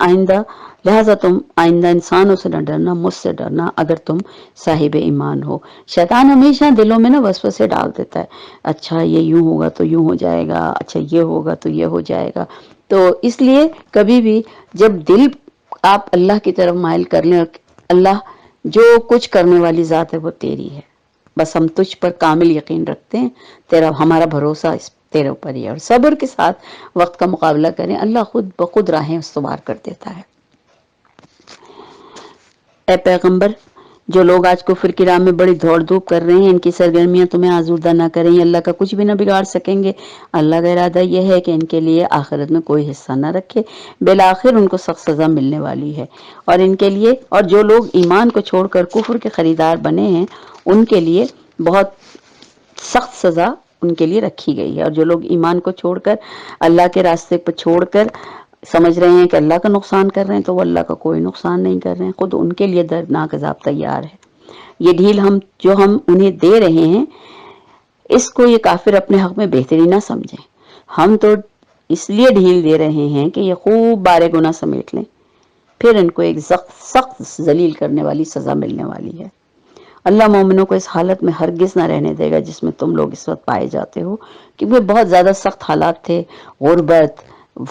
لہذا تم آئندہ انسانوں سے نہ ڈرنا، مجھ سے ڈرنا اگر تم صاحب ایمان ہو۔ شیطان ہمیشہ دلوں میں نا وسوسے ڈال دیتا ہے، اچھا یہ یوں ہوگا تو یوں ہو جائے گا، اچھا یہ ہوگا تو یہ ہو جائے گا، تو اس لیے کبھی بھی جب دل آپ اللہ کی طرف مائل کر لیں، اللہ جو کچھ کرنے والی ذات ہے وہ تیری ہے، بس ہم تجھ پر کامل یقین رکھتے ہیں، ہمارا بھروسہ تیرے اوپر ہی ہے، اور صبر کے ساتھ وقت کا مقابلہ کریں، اللہ خود بخود راہیں استوار کر دیتا ہے۔ اے پیغمبر، جو لوگ آج کفر کی راہ میں بڑی دوڑ دھوپ کر رہے ہیں ان کی سرگرمیاں تمہیں آزودہ نہ کریں، یہ اللہ کا کچھ بھی نہ بگاڑ سکیں گے۔ اللہ کا ارادہ یہ ہے کہ ان کے لیے آخرت میں کوئی حصہ نہ رکھے، بالآخر ان کو سخت سزا ملنے والی ہے، اور ان کے لیے اور جو لوگ ایمان کو چھوڑ کر کفر کے خریدار بنے ہیں ان کے لیے بہت سخت سزا ان کے لیے رکھی گئی ہے، اور جو لوگ ایمان کو چھوڑ کر اللہ کے راستے پر چھوڑ کر سمجھ رہے ہیں کہ اللہ کا نقصان کر رہے ہیں تو وہ اللہ کا کوئی نقصان نہیں کر رہے ہیں، خود ان کے لیے دردناک عذاب تیار ہے۔ یہ ڈھیل جو ہم انہیں دے رہے ہیں اس کو یہ کافر اپنے حق میں بہتری نہ سمجھیں، ہم تو اس لیے ڈھیل دے رہے ہیں کہ یہ خوب بارے گناہ سمیٹ لیں، پھر ان کو ایک سخت ذلیل کرنے والی سزا ملنے والی ہے۔ اللہ مومنوں کو اس حالت میں ہرگز نہ رہنے دے گا جس میں تم لوگ اس وقت پائے جاتے ہو، کیونکہ بہت زیادہ سخت حالات تھے، غربت،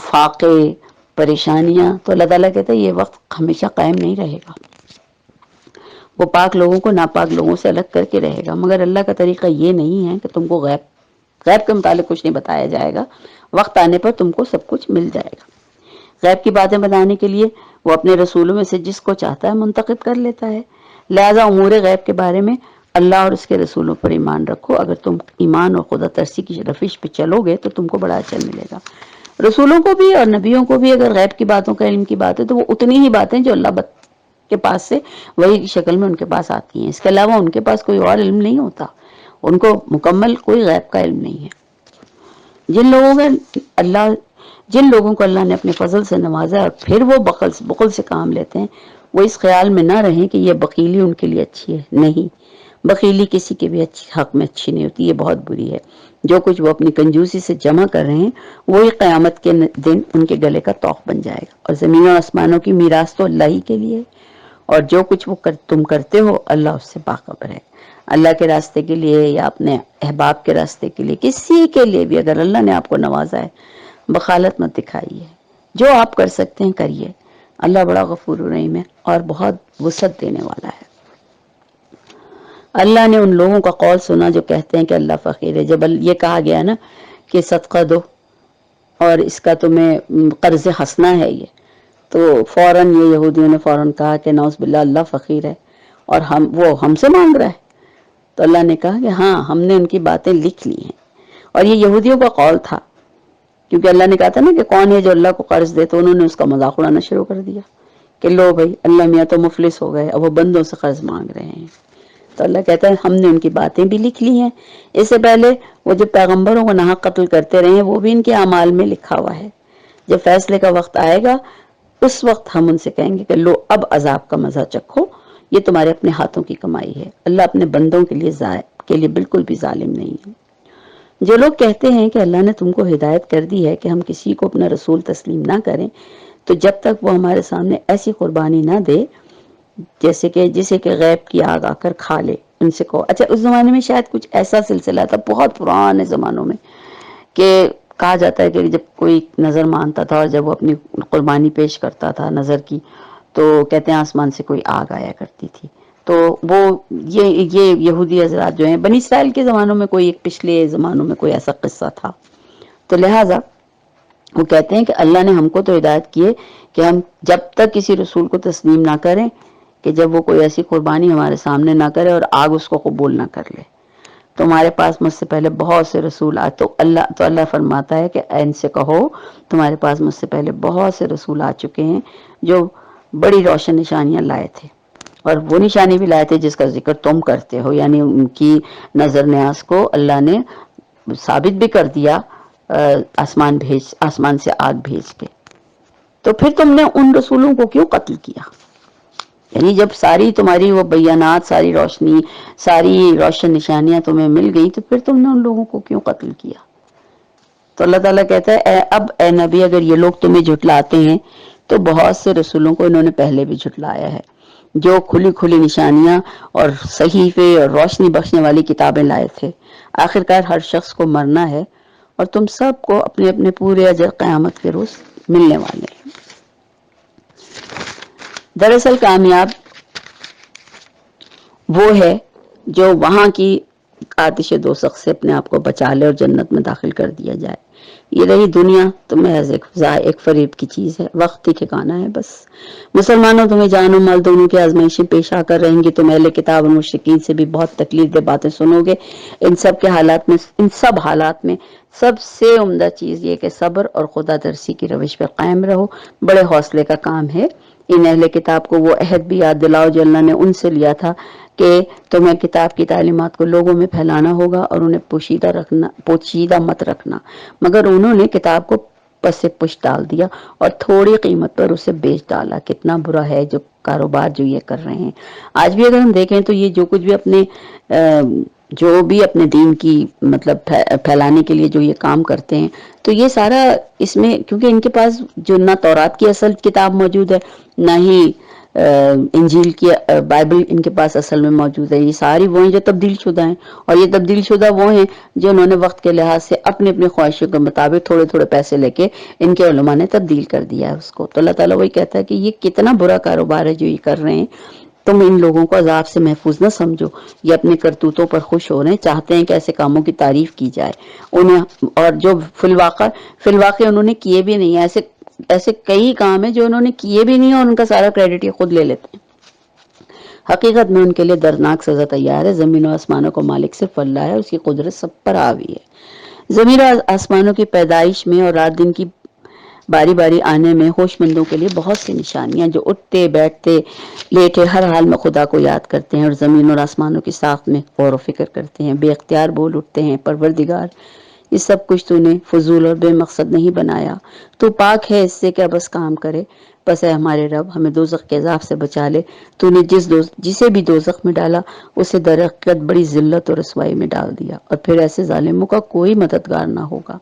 فاقے، پریشانیاں، تو اللہ تعالیٰ کہتا ہے یہ وقت ہمیشہ قائم نہیں رہے گا۔ وہ پاک لوگوں کو ناپاک لوگوں سے الگ کر کے رہے گا، مگر اللہ کا طریقہ یہ نہیں ہے کہ تم کو غیب کے متعلق کچھ نہیں بتایا جائے گا، وقت آنے پر تم کو سب کچھ مل جائے گا۔ غیب کی باتیں بتانے کے لیے وہ اپنے رسولوں میں سے جس کو چاہتا ہے منتخب کر لیتا ہے، لہذا امور غیب کے بارے میں اللہ اور اس کے رسولوں پر ایمان رکھو۔ اگر تم ایمان اور خدا ترسی کی روش پہ چلو گے تو تم کو بڑا اجر ملے گا۔ رسولوں کو بھی اور نبیوں کو بھی اگر غیب کی باتوں کا علم کی بات ہے تو وہ اتنی ہی باتیں جو اللہ کے پاس سے وحی کی شکل میں ان کے پاس آتی ہیں، اس کے علاوہ ان کے پاس کوئی اور علم نہیں ہوتا، ان کو مکمل کوئی غیب کا علم نہیں ہے۔ جن لوگوں کو اللہ نے اپنے فضل سے نوازا اور پھر وہ بخل سے کام لیتے ہیں، وہ اس خیال میں نہ رہیں کہ یہ بخیلی ان کے لیے اچھی ہے، نہیں، بخیلی کسی کے بھی حق میں اچھی نہیں ہوتی، یہ بہت بری ہے۔ جو کچھ وہ اپنی کنجوسی سے جمع کر رہے ہیں وہی قیامت کے دن ان کے گلے کا طوق بن جائے گا، اور زمینوں اور آسمانوں کی میراث تو اللہ ہی کے لیے ہے، اور جو کچھ تم کرتے ہو اللہ اس سے باخبر ہے۔ اللہ کے راستے کے لیے یا اپنے احباب کے راستے کے لیے، کسی کے لیے بھی اگر اللہ نے آپ کو نوازا ہے، بخالت مت دکھائیے، جو آپ کر سکتے ہیں کریے۔ اللہ بڑا غفور رحیم ہے اور بہت وسعت دینے والا ہے۔ اللہ نے ان لوگوں کا قول سنا جو کہتے ہیں کہ اللہ فقیر ہے۔ جب یہ کہا گیا نا کہ صدقہ دو اور اس کا تمہیں قرض حسنہ ہے یہ، تو فوراً یہ یہودیوں نے فوراً کہا کہ نعوذ باللہ اللہ فقیر ہے اور وہ ہم سے مانگ رہا ہے۔ تو اللہ نے کہا کہ ہاں، ہم نے ان کی باتیں لکھ لی ہیں، اور یہ یہودیوں کا قول تھا، کیونکہ اللہ نے کہا تھا نا کہ کون ہے جو اللہ کو قرض دے، تو انہوں نے اس کا مذاق اڑانا شروع کر دیا کہ لو بھائی اللہ میاں تو مفلس ہو گئے، اب وہ بندوں سے قرض مانگ رہے ہیں۔ تو اللہ کہتا ہے ہم نے ان کی باتیں بھی لکھ لی ہیں، اس سے پہلے وہ جو پیغمبروں کو ناحق قتل کرتے رہے ہیں وہ بھی ان کے اعمال میں لکھا ہوا ہے۔ جب فیصلے کا وقت آئے گا اس وقت ہم ان سے کہیں گے کہ لو اب عذاب کا مزہ چکھو، یہ تمہارے اپنے ہاتھوں کی کمائی ہے۔ اللہ اپنے بندوں کے لیے بالکل بھی ظالم نہیں ہے۔ جو لوگ کہتے ہیں کہ اللہ نے تم کو ہدایت کر دی ہے کہ ہم کسی کو اپنا رسول تسلیم نہ کریں، تو جب تک وہ ہمارے سامنے ایسی قربانی نہ دے جسے کہ غیب کی آگ آ کر کھا لے، ان سے کہو۔ اچھا، اس زمانے میں شاید کچھ ایسا سلسلہ تھا، بہت پرانے زمانوں میں، کہ کہا جاتا ہے کہ جب کوئی نظر مانتا تھا اور جب وہ اپنی قربانی پیش کرتا تھا نظر کی، تو کہتے ہیں آسمان سے کوئی آگ آیا کرتی تھی۔ تو وہ یہ یہودی حضرات جو ہیں، بنی اسرائیل کے زمانوں میں کوئی ایک پچھلے زمانوں میں کوئی ایسا قصہ تھا، تو لہٰذا وہ کہتے ہیں کہ اللہ نے ہم کو تو ہدایت کی ہے کہ ہم جب تک کسی رسول کو تسلیم نہ کریں کہ جب وہ کوئی ایسی قربانی ہمارے سامنے نہ کرے اور آگ اس کو قبول نہ کر لے۔ تمہارے پاس مجھ سے پہلے بہت سے رسول آئے، تو اللہ فرماتا ہے کہ ان سے کہو تمہارے پاس مجھ سے پہلے بہت سے رسول آ چکے ہیں جو بڑی روشن نشانیاں لائے تھے، اور وہ نشانی بھی لائے تھے جس کا ذکر تم کرتے ہو، یعنی ان کی نظر نیاز کو اللہ نے ثابت بھی کر دیا آسمان سے آگ بھیج کے۔ تو پھر تم نے ان رسولوں کو کیوں قتل کیا؟ یعنی جب ساری تمہاری وہ بیانات، ساری روشنی، ساری روشن نشانیاں تمہیں مل گئی، تو پھر تم نے ان لوگوں کو کیوں قتل کیا؟ تو اللہ تعالیٰ کہتا ہے اے نبی، اگر یہ لوگ تمہیں جھٹلاتے ہیں تو بہت سے رسولوں کو انہوں نے پہلے بھی جھٹلایا ہے، جو کھلی کھلی نشانیاں اور صحیفے اور روشنی بخشنے والی کتابیں لائے تھے۔ آخرکار ہر شخص کو مرنا ہے اور تم سب کو اپنے اپنے پورے اجر قیامت کے روز ملنے والے ہیں۔ دراصل کامیاب وہ ہے جو وہاں کی آتش دوزخ سے اپنے آپ کو بچا لے اور جنت میں داخل کر دیا جائے۔ یہ رہی دنیا تو محض ایک فریب کی چیز ہے، وقت ہی ٹھکانا ہے بس۔ مسلمانوں، تمہیں جان و مال دونوں کی آزمائشیں پیش آ کر رہیں گی، تم اہل کتاب اور مشرکین سے بھی بہت تکلیف دہ باتیں سنو گے۔ ان سب حالات میں سب سے عمدہ چیز یہ کہ صبر اور خدا ترسی کی روش پر قائم رہو، بڑے حوصلے کا کام ہے۔ ان اہل کتاب کو وہ عہد بھی یاد دلاؤ جو اللہ نے ان سے لیا تھا کہ تمہیں کتاب کی تعلیمات کو لوگوں میں پھیلانا ہوگا اور انہیں پوشیدہ مت رکھنا، مگر انہوں نے کتاب کو پس پش ڈال دیا اور تھوڑی قیمت پر اسے بیچ ڈالا۔ کتنا برا ہے جو کاروبار جو یہ کر رہے ہیں۔ آج بھی اگر ہم دیکھیں تو یہ جو کچھ بھی اپنے دین کی مطلب پھیلانے کے لیے جو یہ کام کرتے ہیں، تو یہ سارا اس میں، کیونکہ ان کے پاس جو نہ تورات کی اصل کتاب موجود ہے، نہ ہی انجیل کی بائبل ان کے پاس اصل میں موجود ہے، یہ ساری وہ ہیں جو تبدیل شدہ ہیں، اور یہ تبدیل شدہ وہ ہیں جو انہوں نے وقت کے لحاظ سے اپنے خواہشوں کے مطابق تھوڑے تھوڑے پیسے لے کے ان کے علماء نے تبدیل کر دیا ہے اس کو۔ تو اللہ تعالیٰ وہی کہتا ہے کہ یہ کتنا برا کاروبار ہے جو یہ کر رہے ہیں۔ تم ان لوگوں کو عذاب سے محفوظ نہ سمجھو، یہ اپنے کرتوتوں پر خوش ہو رہے ہیں، چاہتے ہیں کہ ایسے کاموں کی تعریف کی جائے انہیں، اور جو فی الواقع انہوں نے کیے بھی نہیں، ایسے کئی کام ہیں جو انہوں نے کیے بھی نہیں اور ان کا سارا کریڈٹ یہ خود لے لیتے ہیں۔ حقیقت میں ان کے لیے دردناک سزا تیار ہے۔ زمین و آسمانوں کو مالک صرف اللہ ہے، اس کی قدرت سب پر حاوی ہے۔ زمین و آسمانوں کی پیدائش میں اور رات دن کی باری باری آنے میں ہوش مندوں کے لیے بہت سی نشانیاں، جو اٹھتے بیٹھتے لیٹے ہر حال میں خدا کو یاد کرتے ہیں اور زمین اور آسمانوں کی ساخت میں غور و فکر کرتے ہیں، بے اختیار بول اٹھتے ہیں، پروردگار یہ سب کچھ تو نے فضول اور بے مقصد نہیں بنایا، تو پاک ہے اس سے کیا بس کام کرے۔ بس اے ہمارے رب، ہمیں دوزخ کے عذاب سے بچا لے، تو نے جسے بھی دوزخ میں ڈالا اسے در حقیقت بڑی ذلت اور رسوائی میں ڈال دیا، اور پھر ایسے ظالموں کا کوئی مددگار نہ ہوگا۔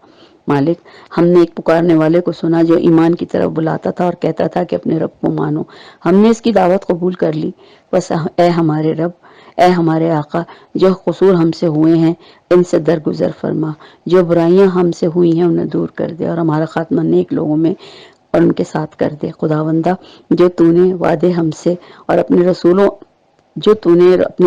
مالک، ہم نے ایک پکارنے والے کو سنا جو ایمان کی طرف بلاتا تھا اور کہتا تھا کہ اپنے رب کو مانو، ہم نے اس کی دعوت قبول کر لی۔ بس اے ہمارے رب، اے ہمارے آقا، جو قصور ہم سے ہوئے ہیں ان سے درگزر فرما، جو برائیاں ہم سے ہوئی ہیں انہیں دور کر دے، اور ہمارا خاتمہ نیک لوگوں میں اور ان کے ساتھ کر دے۔ خداوندہ، جو تو نے وعدے ہم سے اور اپنے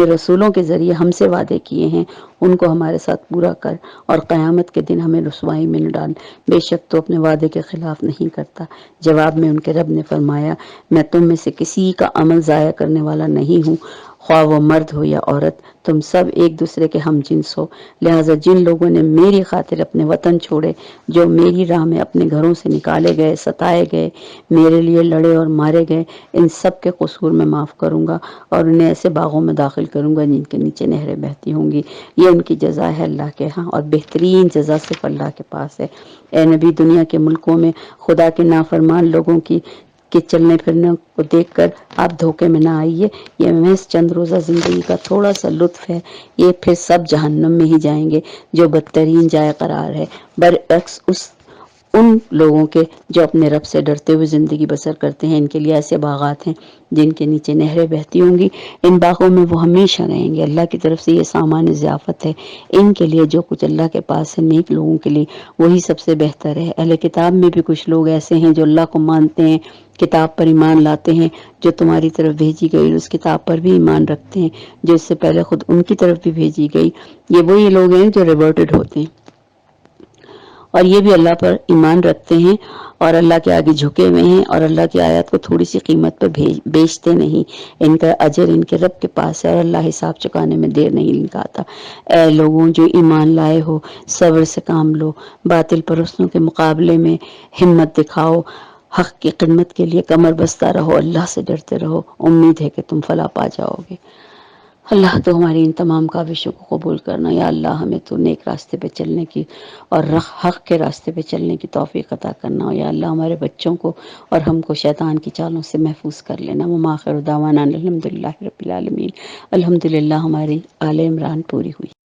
رسولوں کے ذریعے ہم سے وعدے کیے ہیں ان کو ہمارے ساتھ پورا کر، اور قیامت کے دن ہمیں رسوائی میں نہ ڈال، بے شک تو اپنے وعدے کے خلاف نہیں کرتا۔ جواب میں ان کے رب نے فرمایا، میں تم میں سے کسی کا عمل ضائع کرنے والا نہیں ہوں، خواہ وہ مرد ہو یا عورت، تم سب ایک دوسرے کے ہم جنس ہو۔ لہٰذا جن لوگوں نے میری خاطر اپنے وطن چھوڑے، جو میری راہ میں اپنے گھروں سے نکالے گئے، ستائے گئے، میرے لیے لڑے اور مارے گئے، ان سب کے قصور میں معاف کروں گا اور انہیں ایسے باغوں میں داخل کروں گا جن کے نیچے نہریں بہتی ہوں گی۔ یہ ان کی جزا ہے اللہ کے ہاں، اور بہترین جزا صرف اللہ کے پاس ہے۔ اے نبی، دنیا کے ملکوں میں خدا کے نافرمان لوگوں کے چلنے پھرنے کو دیکھ کر آپ دھوکے میں نہ آئیے، یہ محض چند روزہ زندگی کا تھوڑا سا لطف ہے، یہ پھر سب جہنم میں ہی جائیں گے جو بدترین جائے قرار ہے، برعکس ان لوگوں کے جو اپنے رب سے ڈرتے ہوئے زندگی بسر کرتے ہیں۔ ان کے لیے ایسے باغات ہیں جن کے نیچے نہریں بہتی ہوں گی، ان باغوں میں وہ ہمیشہ رہیں گے۔ اللہ کی طرف سے یہ سامان ضیافت ہے ان کے لیے جو کچھ اللہ کے پاس ہے، نیک لوگوں کے لیے وہی سب سے بہتر ہے۔ اہل کتاب میں بھی کچھ لوگ ایسے ہیں جو اللہ کو مانتے ہیں، کتاب پر ایمان لاتے ہیں جو تمہاری طرف بھیجی گئی، اس کتاب پر بھی ایمان رکھتے ہیں جو اس سے پہلے خود ان کی طرف بھی بھیجی گئی۔ یہ وہی لوگ ہیں جو ریورٹڈ ہوتے ہیں، اور یہ بھی اللہ پر ایمان رکھتے ہیں اور اللہ کے آگے جھکے ہوئے ہیں اور اللہ کی آیات کو تھوڑی سی قیمت پر بیچتے نہیں۔ ان کا اجر ان کے رب کے پاس ہے اور اللہ حساب چکانے میں دیر نہیں لگاتا۔ اے لوگوں جو ایمان لائے ہو، صبر سے کام لو، باطل پرستوں کے مقابلے میں ہمت دکھاؤ، حق کی خدمت کے لیے کمر بستہ رہو، اللہ سے ڈرتے رہو، امید ہے کہ تم فلاح پا جاؤ گے۔ اللہ تو ہماری ان تمام کاوشوں کو قبول کرنا۔ یا اللہ، ہمیں تو نیک راستے پہ چلنے کی اور حق کے راستے پہ چلنے کی توفیق عطا کرنا۔ یا اللہ، ہمارے بچوں کو اور ہم کو شیطان کی چالوں سے محفوظ کر لینا۔ وآخر دعوانا الحمدللہ رب العالمین۔ الحمدللہ ہماری آل عمران پوری ہوئی۔